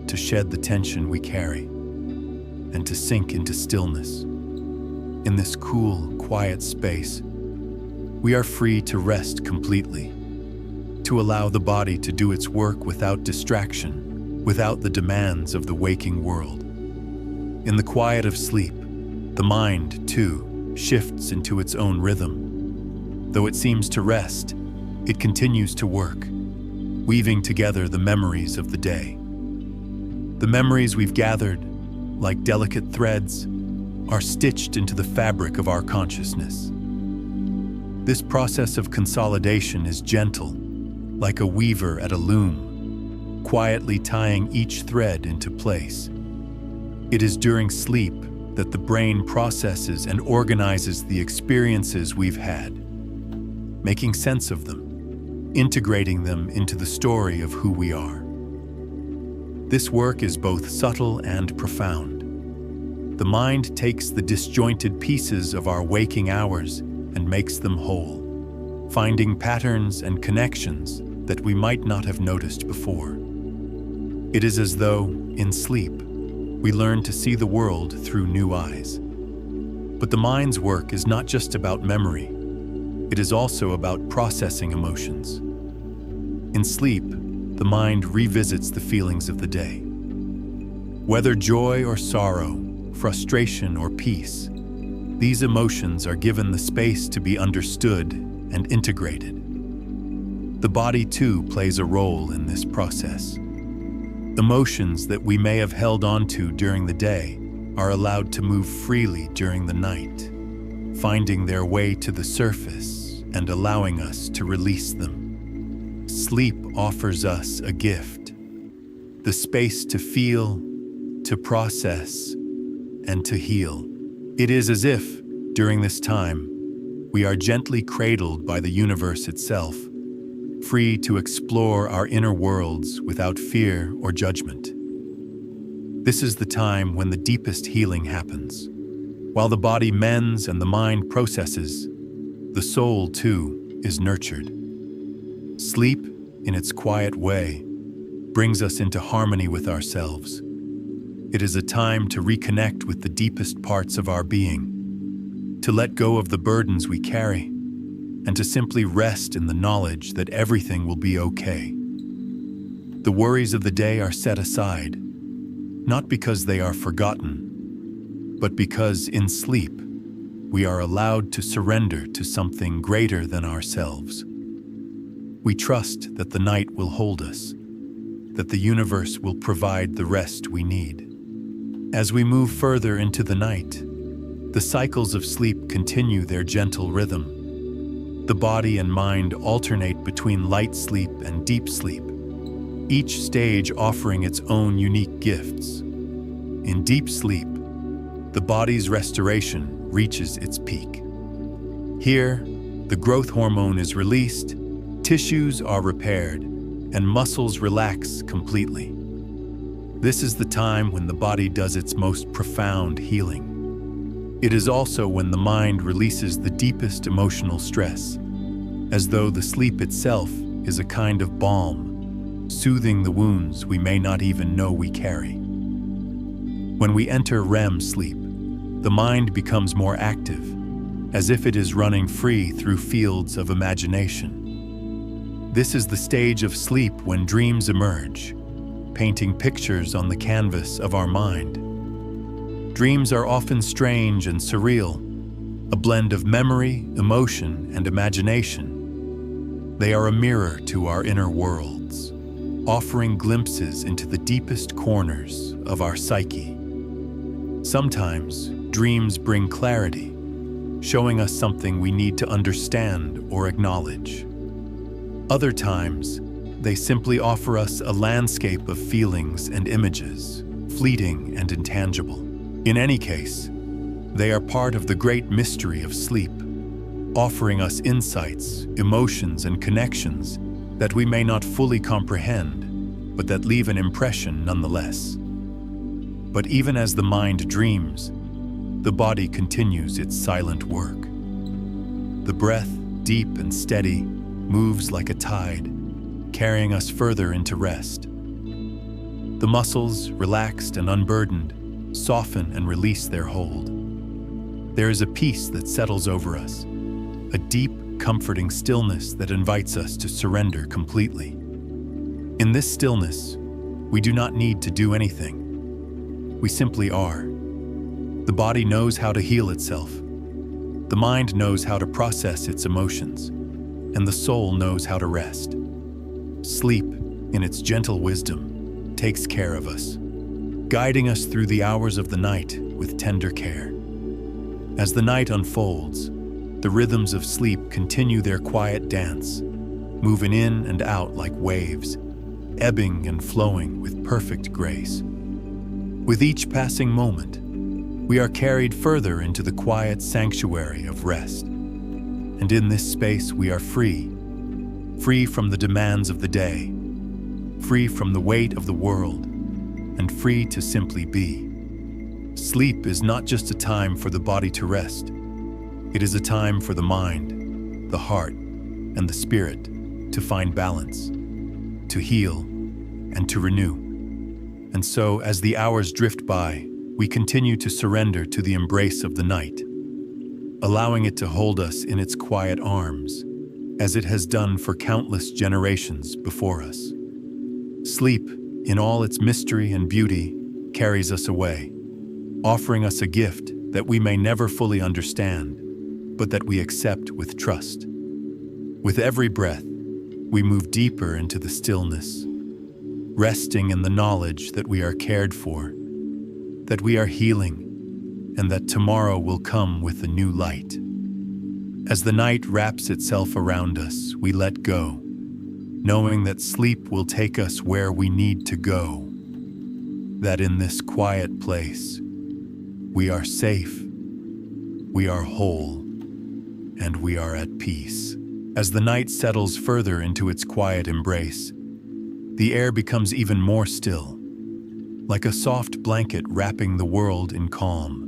to shed the tension we carry, and to sink into stillness. In this cool, quiet space, we are free to rest completely, to allow the body to do its work without distraction, without the demands of the waking world. In the quiet of sleep, the mind, too, shifts into its own rhythm. Though it seems to rest, it continues to work, weaving together the memories of the day. The memories we've gathered, like delicate threads, are stitched into the fabric of our consciousness. This process of consolidation is gentle, like a weaver at a loom, quietly tying each thread into place. It is during sleep that the brain processes and organizes the experiences we've had, making sense of them, integrating them into the story of who we are. This work is both subtle and profound. The mind takes the disjointed pieces of our waking hours and makes them whole, finding patterns and connections that we might not have noticed before. It is as though, in sleep, we learn to see the world through new eyes. But the mind's work is not just about memory. It is also about processing emotions. In sleep, the mind revisits the feelings of the day. Whether joy or sorrow, frustration or peace, these emotions are given the space to be understood and integrated. The body, too, plays a role in this process. Emotions that we may have held onto during the day are allowed to move freely during the night, finding their way to the surface and allowing us to release them. Sleep offers us a gift, the space to feel, to process, and to heal. It is as if, during this time, we are gently cradled by the universe itself, free to explore our inner worlds without fear or judgment. This is the time when the deepest healing happens. While the body mends and the mind processes, the soul, too, is nurtured. Sleep, in its quiet way, brings us into harmony with ourselves. It is a time to reconnect with the deepest parts of our being, to let go of the burdens we carry, and to simply rest in the knowledge that everything will be okay. The worries of the day are set aside, not because they are forgotten, but because in sleep, we are allowed to surrender to something greater than ourselves. We trust that the night will hold us, that the universe will provide the rest we need. As we move further into the night, the cycles of sleep continue their gentle rhythm. The body and mind alternate between light sleep and deep sleep, each stage offering its own unique gifts. In deep sleep, the body's restoration reaches its peak. Here, the growth hormone is released, tissues are repaired, and muscles relax completely. This is the time when the body does its most profound healing. It is also when the mind releases the deepest emotional stress, as though the sleep itself is a kind of balm, soothing the wounds we may not even know we carry. When we enter REM sleep, the mind becomes more active, as if it is running free through fields of imagination. This is the stage of sleep when dreams emerge, painting pictures on the canvas of our mind. Dreams are often strange and surreal, a blend of memory, emotion, and imagination. They are a mirror to our inner worlds, offering glimpses into the deepest corners of our psyche. Sometimes, dreams bring clarity, showing us something we need to understand or acknowledge. Other times, they simply offer us a landscape of feelings and images, fleeting and intangible. In any case, they are part of the great mystery of sleep, offering us insights, emotions, and connections that we may not fully comprehend, but that leave an impression nonetheless. But even as the mind dreams, the body continues its silent work. The breath, deep and steady, moves like a tide, carrying us further into rest. The muscles, relaxed and unburdened, soften and release their hold. There is a peace that settles over us, a deep, comforting stillness that invites us to surrender completely. In this stillness, we do not need to do anything. We simply are. The body knows how to heal itself. The mind knows how to process its emotions, and the soul knows how to rest. Sleep, in its gentle wisdom, takes care of us, guiding us through the hours of the night with tender care. As the night unfolds, the rhythms of sleep continue their quiet dance, moving in and out like waves, ebbing and flowing with perfect grace. With each passing moment, we are carried further into the quiet sanctuary of rest. And in this space we are free from the demands of the day, free from the weight of the world, and free to simply be. Sleep is not just a time for the body to rest. It is a time for the mind, the heart, and the spirit to find balance, to heal, and to renew. And so, as the hours drift by, we continue to surrender to the embrace of the night, allowing it to hold us in its quiet arms, as it has done for countless generations before us. Sleep, in all its mystery and beauty, carries us away, offering us a gift that we may never fully understand, but that we accept with trust. With every breath, we move deeper into the stillness, resting in the knowledge that we are cared for, that we are healing, and that tomorrow will come with a new light. As the night wraps itself around us, we let go, knowing that sleep will take us where we need to go, that in this quiet place, we are safe, we are whole, and we are at peace. As the night settles further into its quiet embrace, the air becomes even more still, like a soft blanket wrapping the world in calm.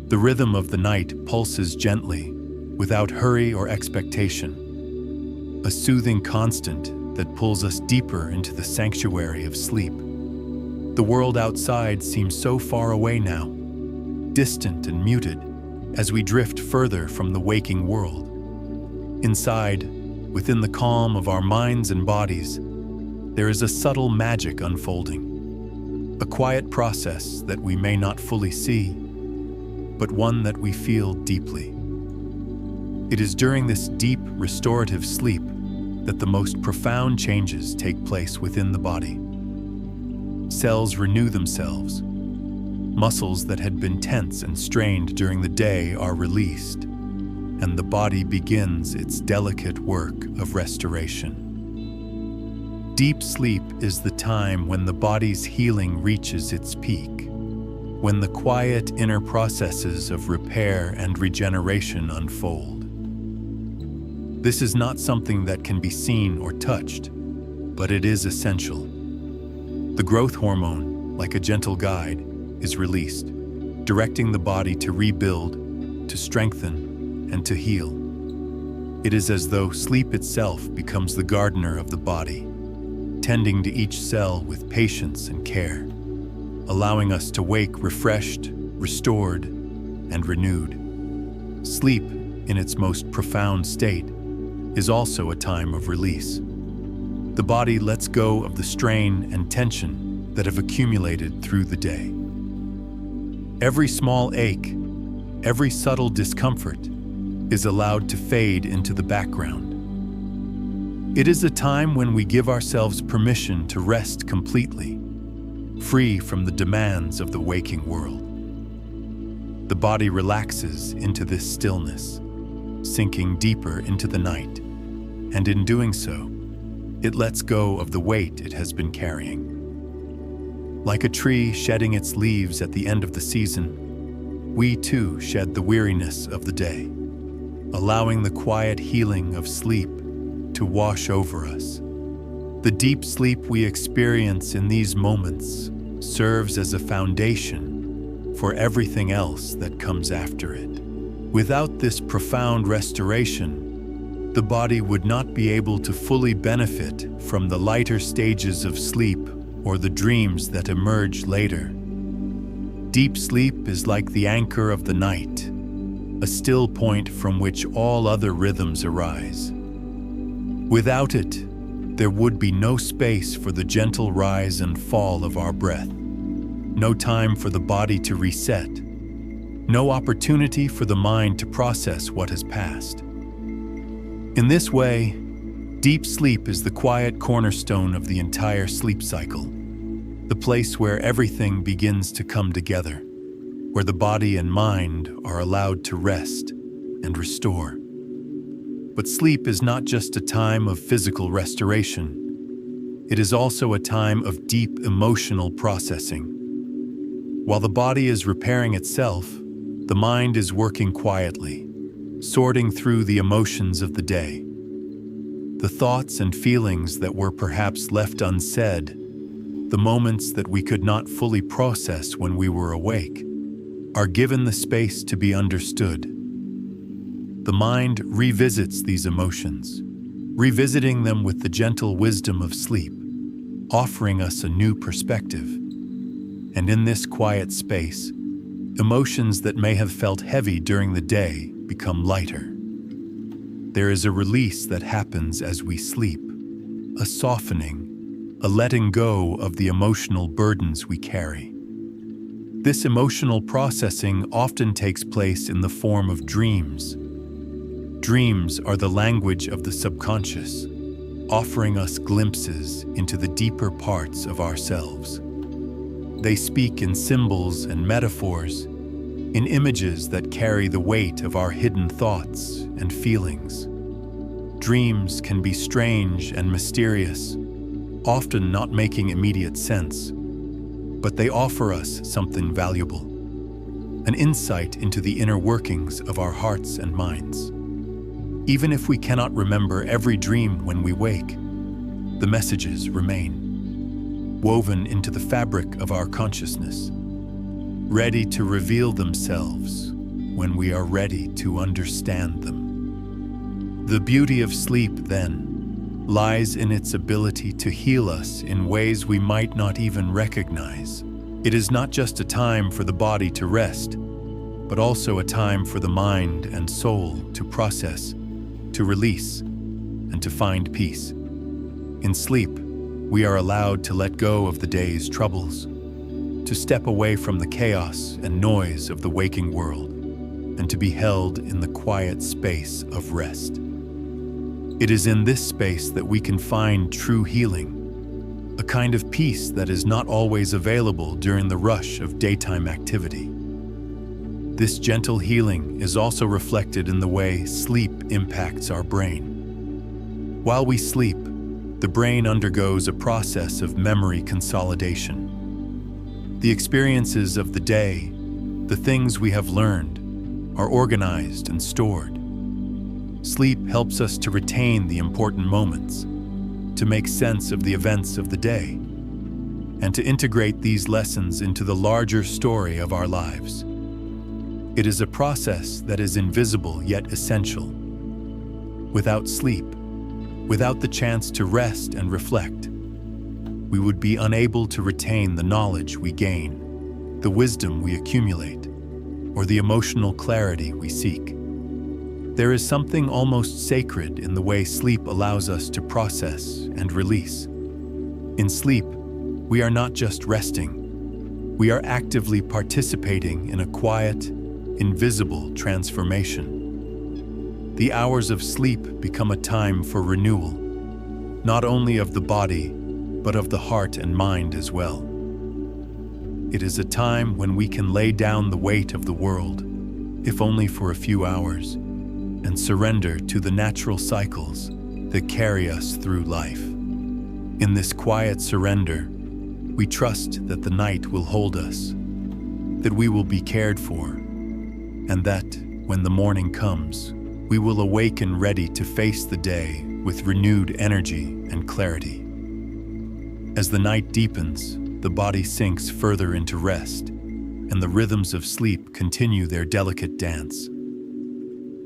The rhythm of the night pulses gently, without hurry or expectation, a soothing constant that pulls us deeper into the sanctuary of sleep. The world outside seems so far away now, distant and muted, as we drift further from the waking world. Inside, within the calm of our minds and bodies, there is a subtle magic unfolding, a quiet process that we may not fully see, but one that we feel deeply. It is during this deep, restorative sleep that the most profound changes take place within the body. Cells renew themselves. Muscles that had been tense and strained during the day are released, and the body begins its delicate work of restoration. Deep sleep is the time when the body's healing reaches its peak, when the quiet inner processes of repair and regeneration unfold. This is not something that can be seen or touched, but it is essential. The growth hormone, like a gentle guide, is released, directing the body to rebuild, to strengthen, and to heal. It is as though sleep itself becomes the gardener of the body, tending to each cell with patience and care, allowing us to wake refreshed, restored, and renewed. Sleep, in its most profound state, is also a time of release. The body lets go of the strain and tension that have accumulated through the day. Every small ache, every subtle discomfort is allowed to fade into the background. It is a time when we give ourselves permission to rest completely, free from the demands of the waking world. The body relaxes into this stillness, sinking deeper into the night, and in doing so, it lets go of the weight it has been carrying. Like a tree shedding its leaves at the end of the season, we too shed the weariness of the day, allowing the quiet healing of sleep to wash over us. The deep sleep we experience in these moments serves as a foundation for everything else that comes after it. Without this profound restoration, the body would not be able to fully benefit from the lighter stages of sleep or the dreams that emerge later. Deep sleep is like the anchor of the night, a still point from which all other rhythms arise. Without it, there would be no space for the gentle rise and fall of our breath, no time for the body to reset, no opportunity for the mind to process what has passed. In this way, deep sleep is the quiet cornerstone of the entire sleep cycle, the place where everything begins to come together, where the body and mind are allowed to rest and restore. But sleep is not just a time of physical restoration. It is also a time of deep emotional processing. While the body is repairing itself, the mind is working quietly, sorting through the emotions of the day. The thoughts and feelings that were perhaps left unsaid, the moments that we could not fully process when we were awake, are given the space to be understood. The mind revisits these emotions, revisiting them with the gentle wisdom of sleep, offering us a new perspective. And in this quiet space, emotions that may have felt heavy during the day become lighter. There is a release that happens as we sleep, a softening, a letting go of the emotional burdens we carry. This emotional processing often takes place in the form of dreams. Dreams are the language of the subconscious, offering us glimpses into the deeper parts of ourselves. They speak in symbols and metaphors, in images that carry the weight of our hidden thoughts and feelings. Dreams can be strange and mysterious, often not making immediate sense, but they offer us something valuable, an insight into the inner workings of our hearts and minds. Even if we cannot remember every dream when we wake, the messages remain, woven into the fabric of our consciousness, ready to reveal themselves when we are ready to understand them. The beauty of sleep, then, lies in its ability to heal us in ways we might not even recognize. It is not just a time for the body to rest, but also a time for the mind and soul to process, to release, and to find peace. In sleep, we are allowed to let go of the day's troubles, to step away from the chaos and noise of the waking world, and to be held in the quiet space of rest. It is in this space that we can find true healing, a kind of peace that is not always available during the rush of daytime activity. This gentle healing is also reflected in the way sleep impacts our brain. While we sleep, the brain undergoes a process of memory consolidation. The experiences of the day, the things we have learned, are organized and stored. Sleep helps us to retain the important moments, to make sense of the events of the day, and to integrate these lessons into the larger story of our lives. It is a process that is invisible yet essential. Without sleep, without the chance to rest and reflect, we would be unable to retain the knowledge we gain, the wisdom we accumulate, or the emotional clarity we seek. There is something almost sacred in the way sleep allows us to process and release. In sleep, we are not just resting, we are actively participating in a quiet, invisible transformation. The hours of sleep become a time for renewal, not only of the body, but of the heart and mind as well. It is a time when we can lay down the weight of the world, if only for a few hours, and surrender to the natural cycles that carry us through life. In this quiet surrender, we trust that the night will hold us, that we will be cared for, and that, when the morning comes, we will awaken ready to face the day with renewed energy and clarity. As the night deepens, the body sinks further into rest, and the rhythms of sleep continue their delicate dance.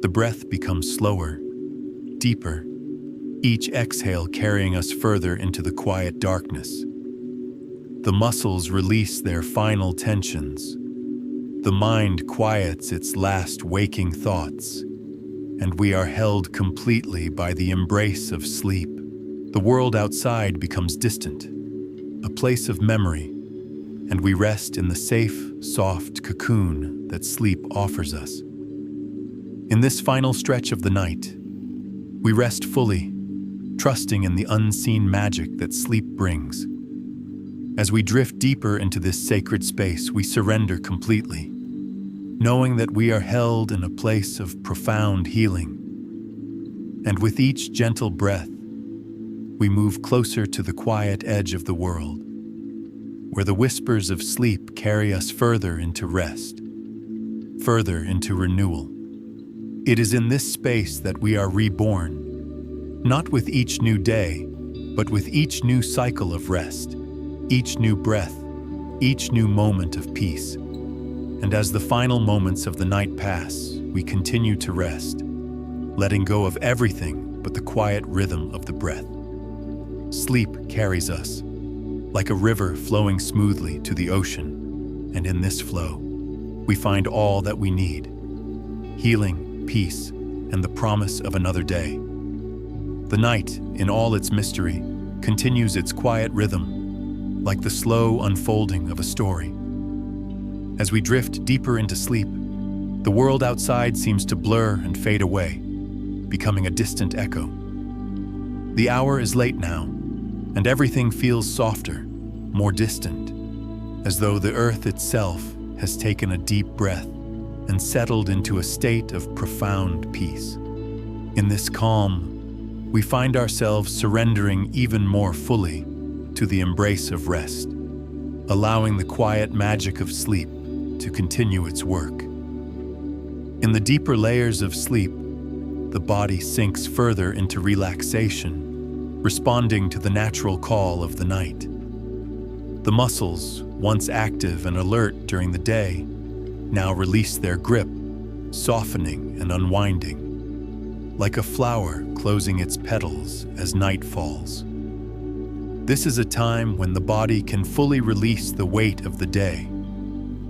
The breath becomes slower, deeper, each exhale carrying us further into the quiet darkness. The muscles release their final tensions. The mind quiets its last waking thoughts, and we are held completely by the embrace of sleep. The world outside becomes distant, a place of memory, and we rest in the safe, soft cocoon that sleep offers us. In this final stretch of the night, we rest fully, trusting in the unseen magic that sleep brings. As we drift deeper into this sacred space, we surrender completely, knowing that we are held in a place of profound healing. And with each gentle breath, we move closer to the quiet edge of the world, where the whispers of sleep carry us further into rest, further into renewal. It is in this space that we are reborn, not with each new day, but with each new cycle of rest, each new breath, each new moment of peace. And as the final moments of the night pass, we continue to rest, letting go of everything but the quiet rhythm of the breath. Sleep carries us, like a river flowing smoothly to the ocean, and in this flow, we find all that we need: healing, peace, and the promise of another day. The night, in all its mystery, continues its quiet rhythm, like the slow unfolding of a story. As we drift deeper into sleep, the world outside seems to blur and fade away, becoming a distant echo. The hour is late now, and everything feels softer, more distant, as though the earth itself has taken a deep breath and settled into a state of profound peace. In this calm, we find ourselves surrendering even more fully to the embrace of rest, allowing the quiet magic of sleep to continue its work. In the deeper layers of sleep, the body sinks further into relaxation, responding to the natural call of the night. The muscles, once active and alert during the day, now release their grip, softening and unwinding, like a flower closing its petals as night falls. This is a time when the body can fully release the weight of the day,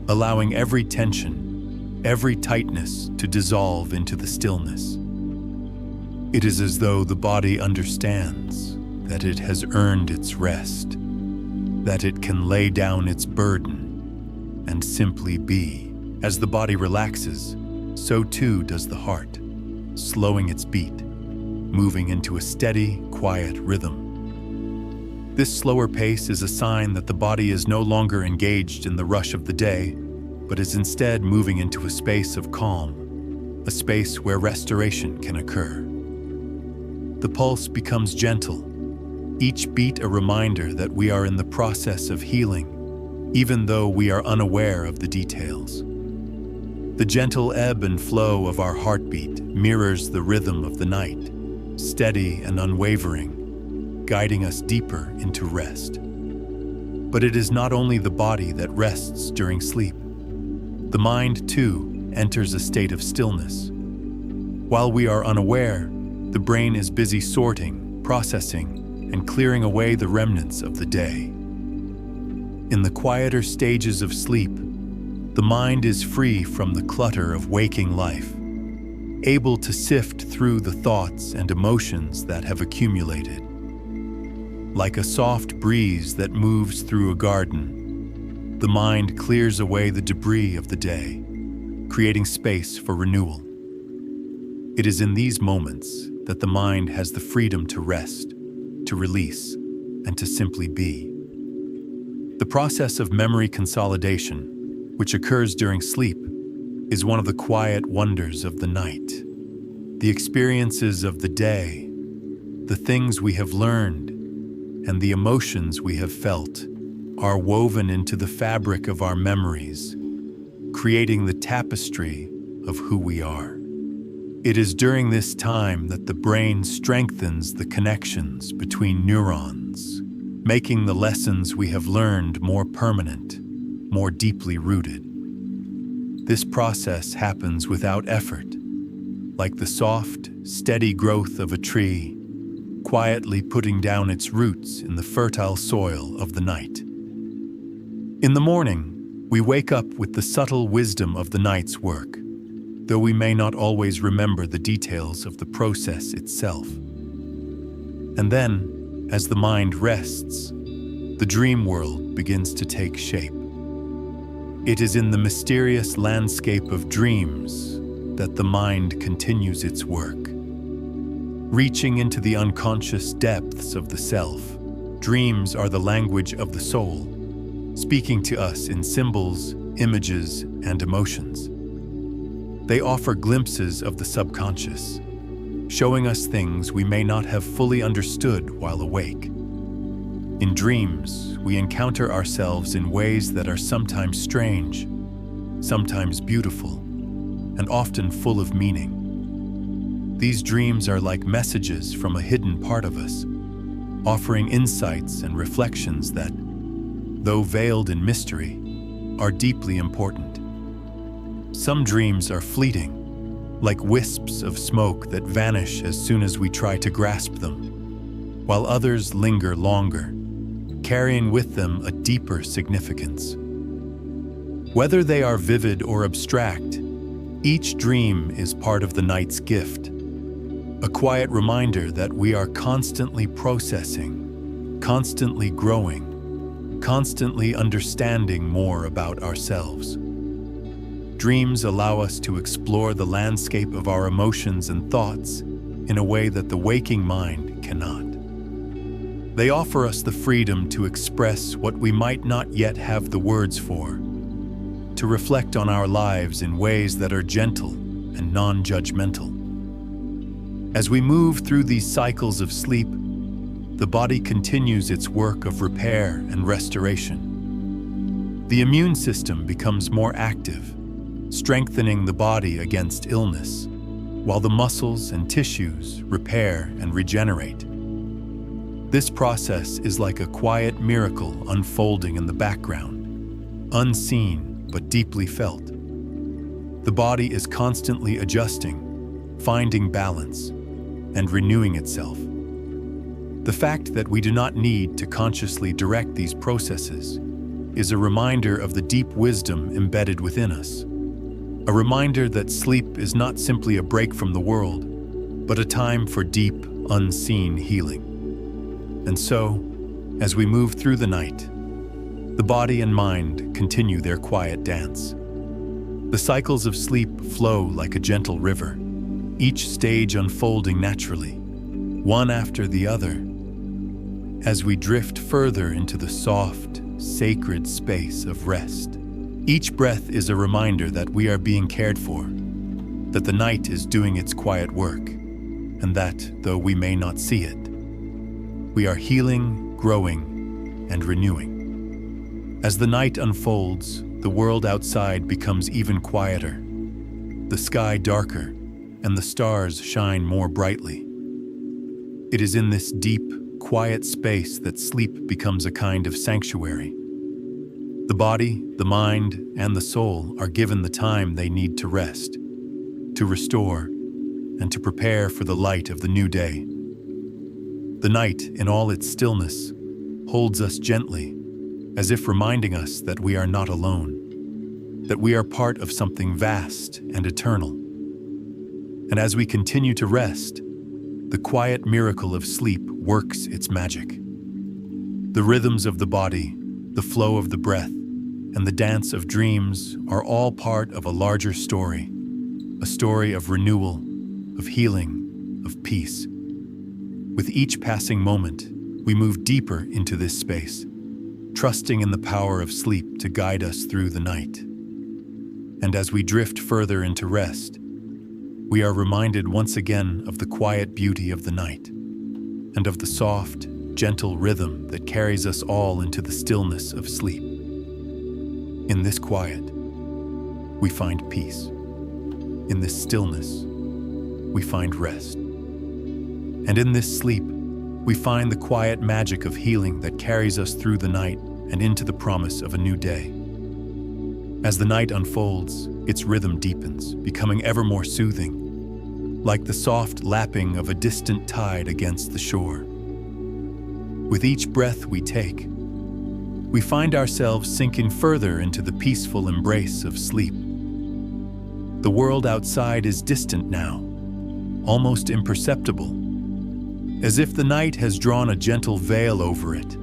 allowing every tension, every tightness to dissolve into the stillness. It is as though the body understands that it has earned its rest, that it can lay down its burden and simply be. As the body relaxes, so too does the heart, slowing its beat, moving into a steady, quiet rhythm. This slower pace is a sign that the body is no longer engaged in the rush of the day, but is instead moving into a space of calm, a space where restoration can occur. The pulse becomes gentle, each beat a reminder that we are in the process of healing, even though we are unaware of the details. The gentle ebb and flow of our heartbeat mirrors the rhythm of the night, steady and unwavering, guiding us deeper into rest. But it is not only the body that rests during sleep. The mind, too, enters a state of stillness. While we are unaware, the brain is busy sorting, processing, and clearing away the remnants of the day. In the quieter stages of sleep, the mind is free from the clutter of waking life, able to sift through the thoughts and emotions that have accumulated. Like a soft breeze that moves through a garden, the mind clears away the debris of the day, creating space for renewal. It is in these moments that the mind has the freedom to rest, to release, and to simply be. The process of memory consolidation, which occurs during sleep, is one of the quiet wonders of the night. The experiences of the day, the things we have learned, and the emotions we have felt are woven into the fabric of our memories, creating the tapestry of who we are. It is during this time that the brain strengthens the connections between neurons, making the lessons we have learned more permanent, more deeply rooted. This process happens without effort, like the soft, steady growth of a tree, quietly putting down its roots in the fertile soil of the night. In the morning, we wake up with the subtle wisdom of the night's work, though we may not always remember the details of the process itself. And then, as the mind rests, the dream world begins to take shape. It is in the mysterious landscape of dreams that the mind continues its work. Reaching into the unconscious depths of the self, dreams are the language of the soul, speaking to us in symbols, images, and emotions. They offer glimpses of the subconscious, showing us things we may not have fully understood while awake. In dreams, we encounter ourselves in ways that are sometimes strange, sometimes beautiful, and often full of meaning. These dreams are like messages from a hidden part of us, offering insights and reflections that, though veiled in mystery, are deeply important. Some dreams are fleeting, like wisps of smoke that vanish as soon as we try to grasp them, while others linger longer, carrying with them a deeper significance. Whether they are vivid or abstract, each dream is part of the night's gift, a quiet reminder that we are constantly processing, constantly growing, constantly understanding more about ourselves. Dreams allow us to explore the landscape of our emotions and thoughts in a way that the waking mind cannot. They offer us the freedom to express what we might not yet have the words for, to reflect on our lives in ways that are gentle and non-judgmental. As we move through these cycles of sleep, the body continues its work of repair and restoration. The immune system becomes more active, strengthening the body against illness, while the muscles and tissues repair and regenerate. This process is like a quiet miracle unfolding in the background, unseen but deeply felt. The body is constantly adjusting, finding balance, and renewing itself. The fact that we do not need to consciously direct these processes is a reminder of the deep wisdom embedded within us. A reminder that sleep is not simply a break from the world, but a time for deep, unseen healing. And so, as we move through the night, the body and mind continue their quiet dance. The cycles of sleep flow like a gentle river, each stage unfolding naturally, one after the other, as we drift further into the soft, sacred space of rest. Each breath is a reminder that we are being cared for, that the night is doing its quiet work, and that, though we may not see it, we are healing, growing, and renewing. As the night unfolds, the world outside becomes even quieter, the sky darker, and the stars shine more brightly. It is in this deep, quiet space that sleep becomes a kind of sanctuary. The body, the mind, and the soul are given the time they need to rest, to restore, and to prepare for the light of the new day. The night, in all its stillness, holds us gently, as if reminding us that we are not alone, that we are part of something vast and eternal. And as we continue to rest, the quiet miracle of sleep works its magic. The rhythms of the body, the flow of the breath, and the dance of dreams are all part of a larger story, a story of renewal, of healing, of peace. With each passing moment, we move deeper into this space, trusting in the power of sleep to guide us through the night. And as we drift further into rest, we are reminded once again of the quiet beauty of the night, and of the soft, gentle rhythm that carries us all into the stillness of sleep. In this quiet, we find peace. In this stillness, we find rest. And in this sleep, we find the quiet magic of healing that carries us through the night and into the promise of a new day. As the night unfolds, its rhythm deepens, becoming ever more soothing, like the soft lapping of a distant tide against the shore. With each breath we take, we find ourselves sinking further into the peaceful embrace of sleep. The world outside is distant now, almost imperceptible, as if the night has drawn a gentle veil over it,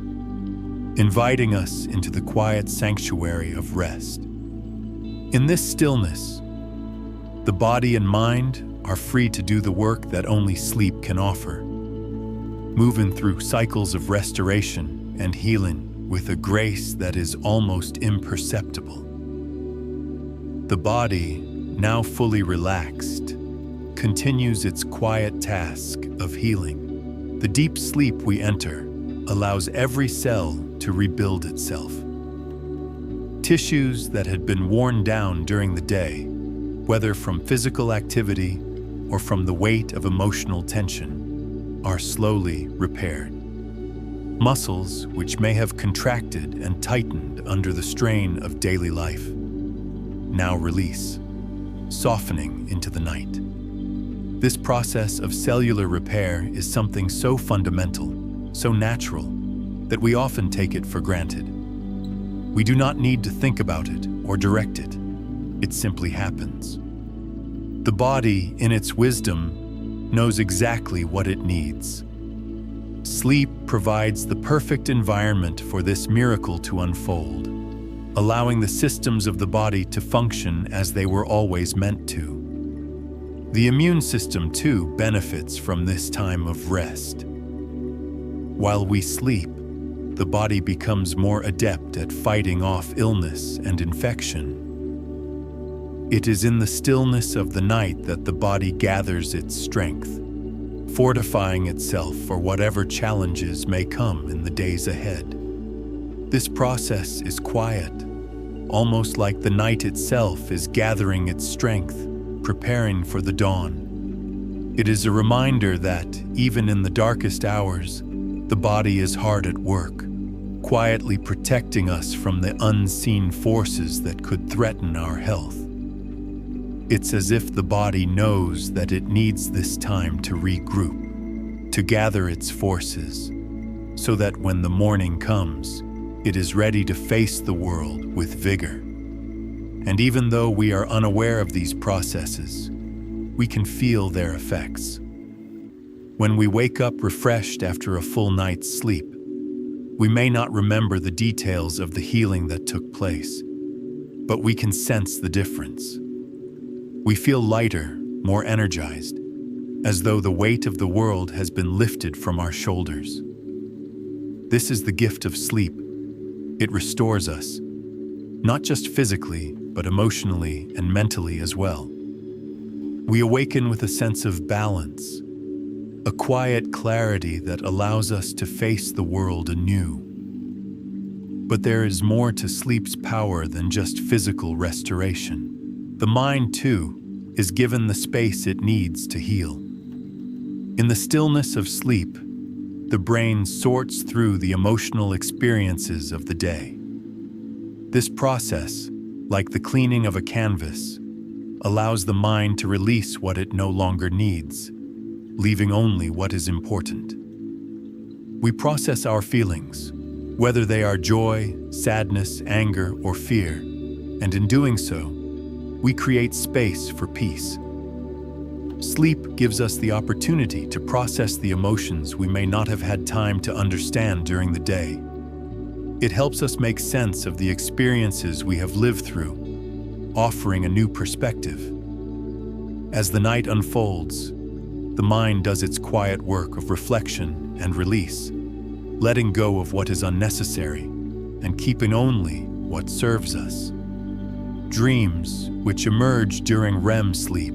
inviting us into the quiet sanctuary of rest. In this stillness, the body and mind are free to do the work that only sleep can offer, moving through cycles of restoration and healing with a grace that is almost imperceptible. The body, now fully relaxed, continues its quiet task of healing. The deep sleep we enter allows every cell to rebuild itself. Tissues that had been worn down during the day, whether from physical activity or from the weight of emotional tension, are slowly repaired. Muscles, which may have contracted and tightened under the strain of daily life, now release, softening into the night. This process of cellular repair is something so fundamental, so natural, that we often take it for granted. We do not need to think about it or direct it. It simply happens. The body, in its wisdom, knows exactly what it needs. Sleep provides the perfect environment for this miracle to unfold, allowing the systems of the body to function as they were always meant to. The immune system, too, benefits from this time of rest. While we sleep, the body becomes more adept at fighting off illness and infection. It is in the stillness of the night that the body gathers its strength, fortifying itself for whatever challenges may come in the days ahead. This process is quiet, almost like the night itself is gathering its strength, preparing for the dawn. It is a reminder that, even in the darkest hours, the body is hard at work, quietly protecting us from the unseen forces that could threaten our health. It's as if the body knows that it needs this time to regroup, to gather its forces, so that when the morning comes, it is ready to face the world with vigor. And even though we are unaware of these processes, we can feel their effects. When we wake up refreshed after a full night's sleep, we may not remember the details of the healing that took place, but we can sense the difference. We feel lighter, more energized, as though the weight of the world has been lifted from our shoulders. This is the gift of sleep. It restores us, not just physically, but emotionally and mentally as well. We awaken with a sense of balance, a quiet clarity that allows us to face the world anew. But there is more to sleep's power than just physical restoration. The mind, too, is given the space it needs to heal. In the stillness of sleep, the brain sorts through the emotional experiences of the day. This process, like the cleaning of a canvas, allows the mind to release what it no longer needs, leaving only what is important. We process our feelings, whether they are joy, sadness, anger, or fear, and in doing so, we create space for peace. Sleep gives us the opportunity to process the emotions we may not have had time to understand during the day. It helps us make sense of the experiences we have lived through, offering a new perspective. As the night unfolds, the mind does its quiet work of reflection and release, letting go of what is unnecessary and keeping only what serves us. Dreams, which emerge during REM sleep,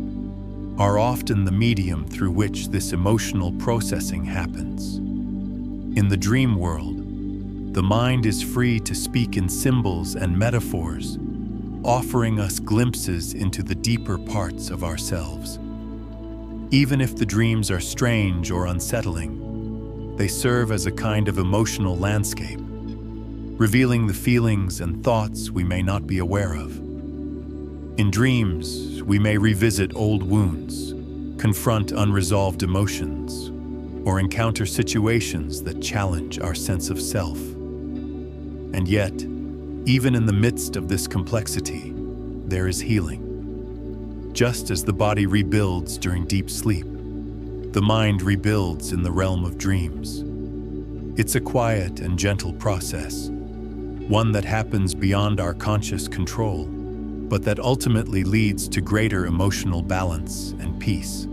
are often the medium through which this emotional processing happens. In the dream world, the mind is free to speak in symbols and metaphors, offering us glimpses into the deeper parts of ourselves. Even if the dreams are strange or unsettling, they serve as a kind of emotional landscape, revealing the feelings and thoughts we may not be aware of. In dreams, we may revisit old wounds, confront unresolved emotions, or encounter situations that challenge our sense of self. And yet, even in the midst of this complexity, there is healing. Just as the body rebuilds during deep sleep, the mind rebuilds in the realm of dreams. It's a quiet and gentle process, one that happens beyond our conscious control, but that ultimately leads to greater emotional balance and peace.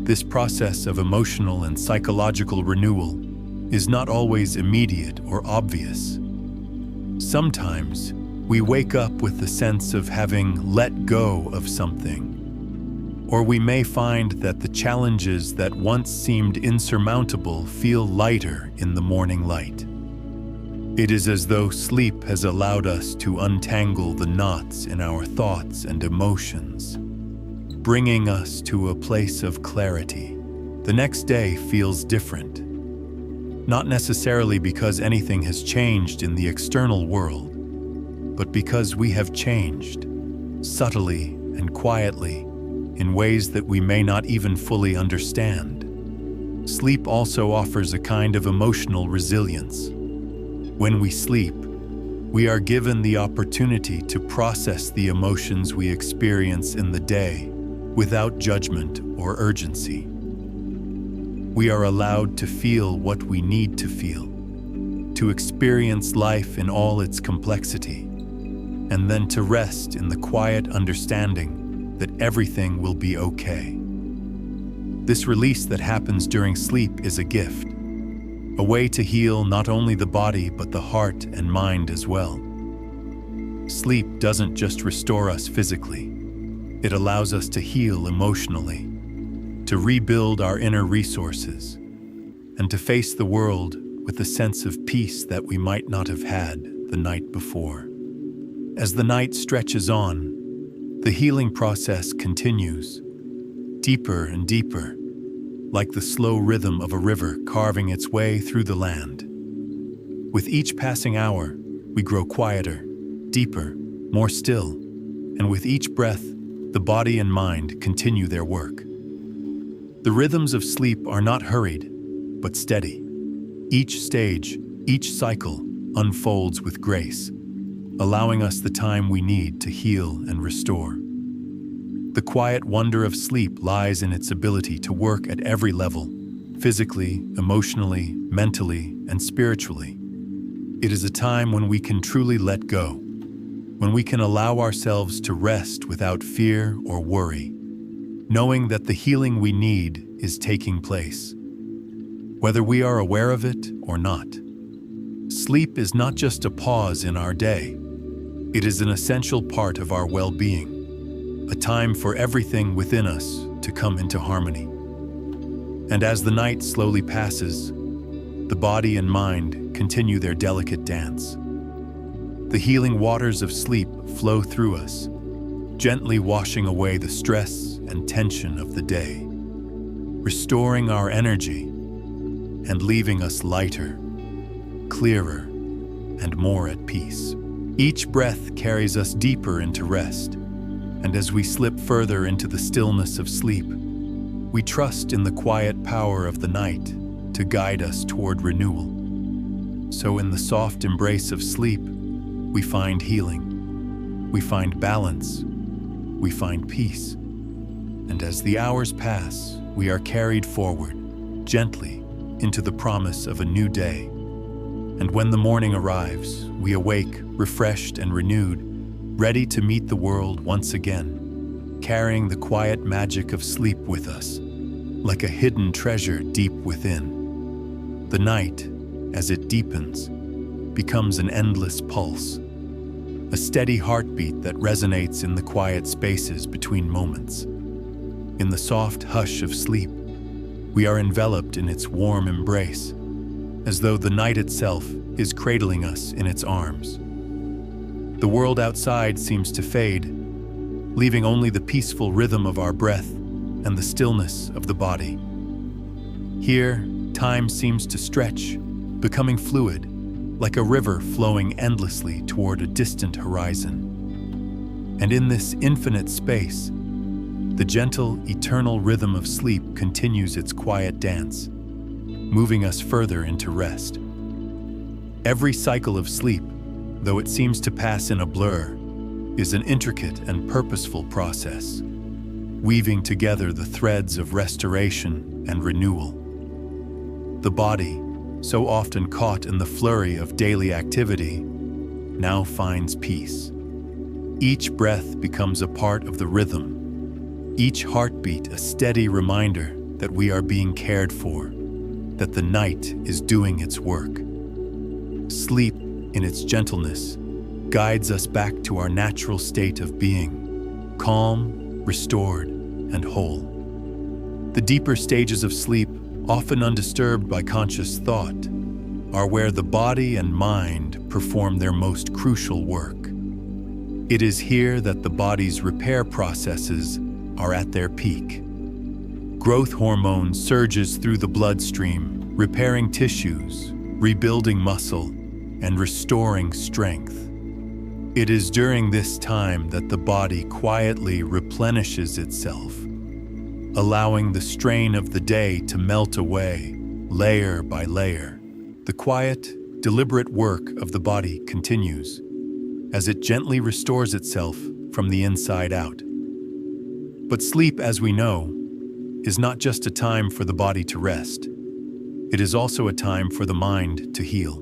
This process of emotional and psychological renewal is not always immediate or obvious. Sometimes, we wake up with the sense of having let go of something, or we may find that the challenges that once seemed insurmountable feel lighter in the morning light. It is as though sleep has allowed us to untangle the knots in our thoughts and emotions, bringing us to a place of clarity. The next day feels different, not necessarily because anything has changed in the external world, but because we have changed, subtly and quietly, in ways that we may not even fully understand. Sleep also offers a kind of emotional resilience. When we sleep, we are given the opportunity to process the emotions we experience in the day without judgment or urgency. We are allowed to feel what we need to feel, to experience life in all its complexity, and then to rest in the quiet understanding that everything will be okay. This release that happens during sleep is a gift, a way to heal not only the body but the heart and mind as well. Sleep doesn't just restore us physically, it allows us to heal emotionally, to rebuild our inner resources, and to face the world with a sense of peace that we might not have had the night before. As the night stretches on, the healing process continues, deeper and deeper, like the slow rhythm of a river carving its way through the land. With each passing hour, we grow quieter, deeper, more still, and with each breath, the body and mind continue their work. The rhythms of sleep are not hurried, but steady. Each stage, each cycle, unfolds with grace, allowing us the time we need to heal and restore. The quiet wonder of sleep lies in its ability to work at every level, physically, emotionally, mentally, and spiritually. It is a time when we can truly let go, when we can allow ourselves to rest without fear or worry, knowing that the healing we need is taking place, whether we are aware of it or not. Sleep is not just a pause in our day. It is an essential part of our well-being, a time for everything within us to come into harmony. And as the night slowly passes, the body and mind continue their delicate dance. The healing waters of sleep flow through us, gently washing away the stress and tension of the day, restoring our energy and leaving us lighter, clearer, and more at peace. Each breath carries us deeper into rest, and as we slip further into the stillness of sleep, we trust in the quiet power of the night to guide us toward renewal. So in the soft embrace of sleep, we find healing, we find balance, we find peace. And as the hours pass, we are carried forward, gently, into the promise of a new day. And when the morning arrives, we awake, refreshed and renewed, ready to meet the world once again, carrying the quiet magic of sleep with us, like a hidden treasure deep within. The night, as it deepens, becomes an endless pulse, a steady heartbeat that resonates in the quiet spaces between moments. In the soft hush of sleep, we are enveloped in its warm embrace, as though the night itself is cradling us in its arms. The world outside seems to fade, leaving only the peaceful rhythm of our breath and the stillness of the body. Here, time seems to stretch, becoming fluid, like a river flowing endlessly toward a distant horizon. And in this infinite space, the gentle, eternal rhythm of sleep continues its quiet dance, moving us further into rest. Every cycle of sleep, though it seems to pass in a blur, is an intricate and purposeful process, weaving together the threads of restoration and renewal. The body, so often caught in the flurry of daily activity, now finds peace. Each breath becomes a part of the rhythm, each heartbeat a steady reminder that we are being cared for, that the night is doing its work. Sleep, in its gentleness, guides us back to our natural state of being, calm, restored, and whole. The deeper stages of sleep, often undisturbed by conscious thought, are where the body and mind perform their most crucial work. It is here that the body's repair processes are at their peak. Growth hormone surges through the bloodstream, repairing tissues, rebuilding muscle, and restoring strength. It is during this time that the body quietly replenishes itself, allowing the strain of the day to melt away, layer by layer. The quiet, deliberate work of the body continues, as it gently restores itself from the inside out. But sleep, as we know, is not just a time for the body to rest. It is also a time for the mind to heal.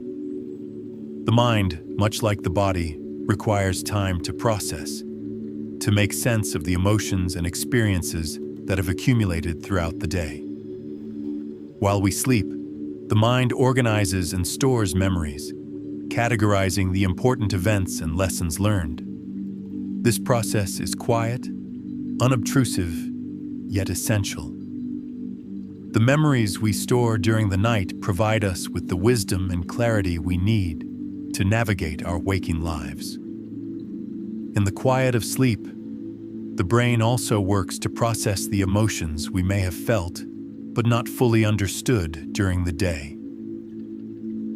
The mind, much like the body, requires time to process, to make sense of the emotions and experiences that have accumulated throughout the day. While we sleep, the mind organizes and stores memories, categorizing the important events and lessons learned. This process is quiet, unobtrusive, yet essential. The memories we store during the night provide us with the wisdom and clarity we need to navigate our waking lives. In the quiet of sleep, the brain also works to process the emotions we may have felt but not fully understood during the day.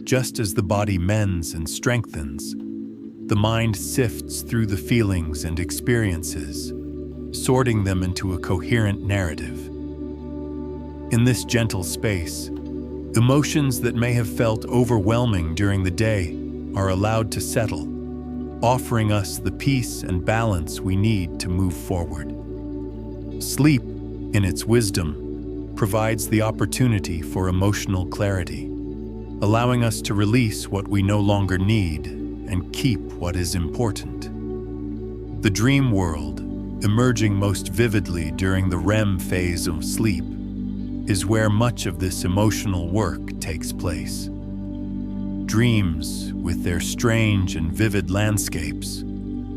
Just as the body mends and strengthens, the mind sifts through the feelings and experiences, sorting them into a coherent narrative. In this gentle space, emotions that may have felt overwhelming during the day are allowed to settle, offering us the peace and balance we need to move forward. Sleep, in its wisdom, provides the opportunity for emotional clarity, allowing us to release what we no longer need and keep what is important. The dream world, emerging most vividly during the REM phase of sleep, is where much of this emotional work takes place. Dreams, with their strange and vivid landscapes,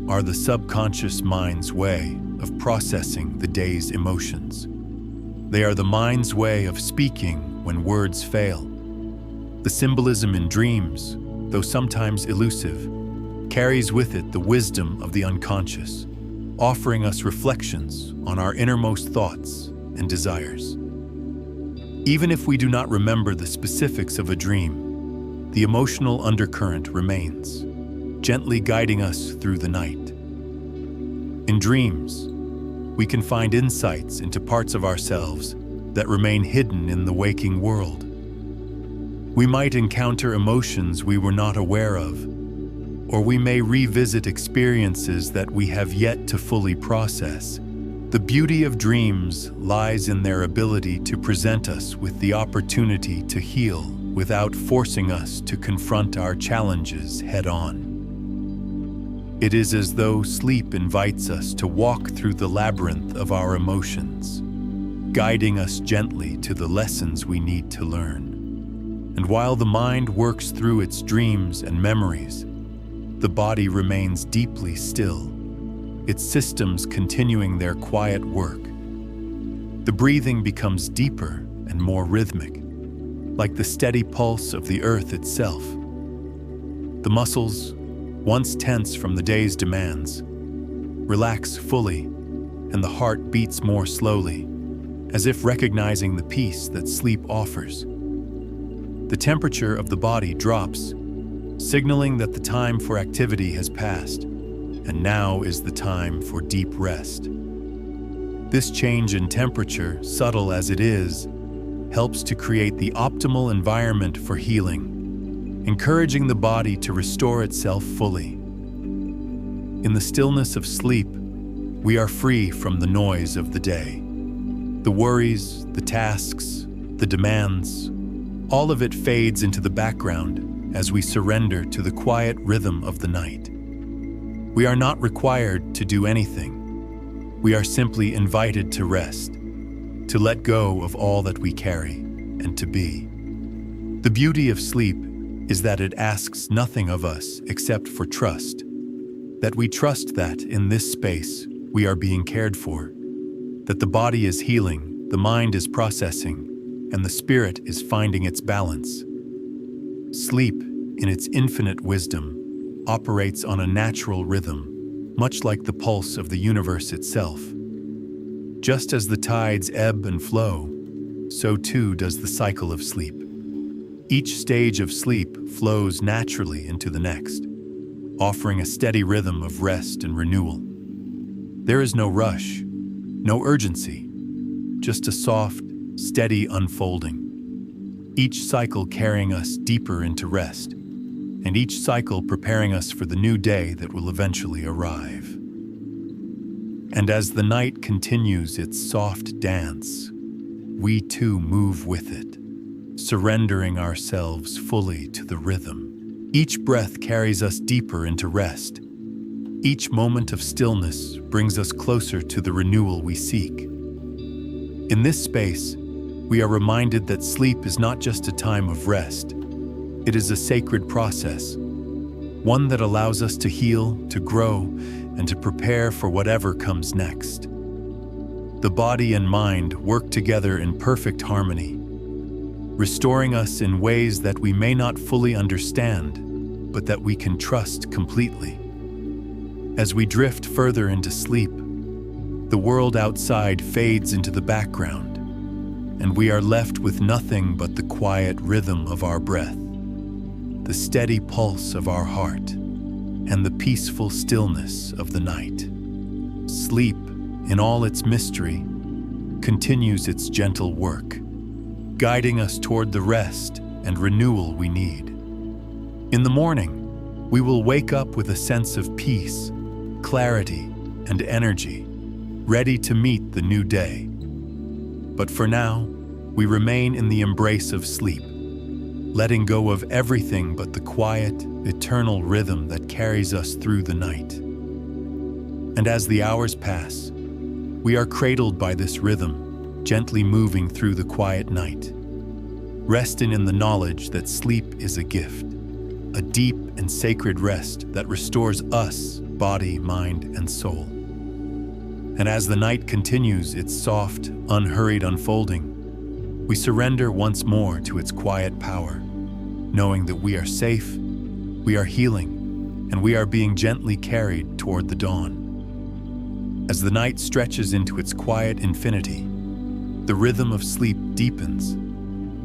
are the subconscious mind's way of processing the day's emotions. They are the mind's way of speaking when words fail. The symbolism in dreams, though sometimes elusive, carries with it the wisdom of the unconscious, offering us reflections on our innermost thoughts and desires. Even if we do not remember the specifics of a dream, the emotional undercurrent remains, gently guiding us through the night. In dreams, we can find insights into parts of ourselves that remain hidden in the waking world. We might encounter emotions we were not aware of, or we may revisit experiences that we have yet to fully process. The beauty of dreams lies in their ability to present us with the opportunity to heal without forcing us to confront our challenges head-on. It is as though sleep invites us to walk through the labyrinth of our emotions, guiding us gently to the lessons we need to learn. And while the mind works through its dreams and memories, the body remains deeply still, its systems continuing their quiet work. The breathing becomes deeper and more rhythmic, like the steady pulse of the earth itself. The muscles, once tense from the day's demands, relax fully, and the heart beats more slowly, as if recognizing the peace that sleep offers. the temperature of the body drops, signaling that the time for activity has passed, and now is the time for deep rest. This change in temperature, subtle as it is, helps to create the optimal environment for healing, encouraging the body to restore itself fully. In the stillness of sleep, we are free from the noise of the day. The worries, the tasks, the demands, all of it fades into the background as we surrender to the quiet rhythm of the night. We are not required to do anything. We are simply invited to rest, to let go of all that we carry, and to be. The beauty of sleep is that it asks nothing of us except for trust, that we trust that in this space we are being cared for, that the body is healing, the mind is processing, and the spirit is finding its balance. Sleep, in its infinite wisdom, operates on a natural rhythm, much like the pulse of the universe itself. Just as the tides ebb and flow, so too does the cycle of sleep. Each stage of sleep flows naturally into the next, offering a steady rhythm of rest and renewal. There is no rush, no urgency, just a soft, steady unfolding. Each cycle carrying us deeper into rest, and each cycle preparing us for the new day that will eventually arrive. And as the night continues its soft dance, we too move with it, surrendering ourselves fully to the rhythm. Each breath carries us deeper into rest. Each moment of stillness brings us closer to the renewal we seek. In this space, we are reminded that sleep is not just a time of rest. It is a sacred process, one that allows us to heal, to grow, and to prepare for whatever comes next. The body and mind work together in perfect harmony, restoring us in ways that we may not fully understand, but that we can trust completely. As we drift further into sleep, the world outside fades into the background, and we are left with nothing but the quiet rhythm of our breath, the steady pulse of our heart, and the peaceful stillness of the night. Sleep, in all its mystery, continues its gentle work, guiding us toward the rest and renewal we need. In the morning, we will wake up with a sense of peace, clarity, and energy, ready to meet the new day. But for now, we remain in the embrace of sleep, letting go of everything but the quiet, eternal rhythm that carries us through the night. And as the hours pass, we are cradled by this rhythm, gently moving through the quiet night, resting in the knowledge that sleep is a gift, a deep and sacred rest that restores us, body, mind, and soul. And as the night continues its soft, unhurried unfolding, we surrender once more to its quiet power, knowing that we are safe, we are healing, and we are being gently carried toward the dawn. As the night stretches into its quiet infinity, the rhythm of sleep deepens,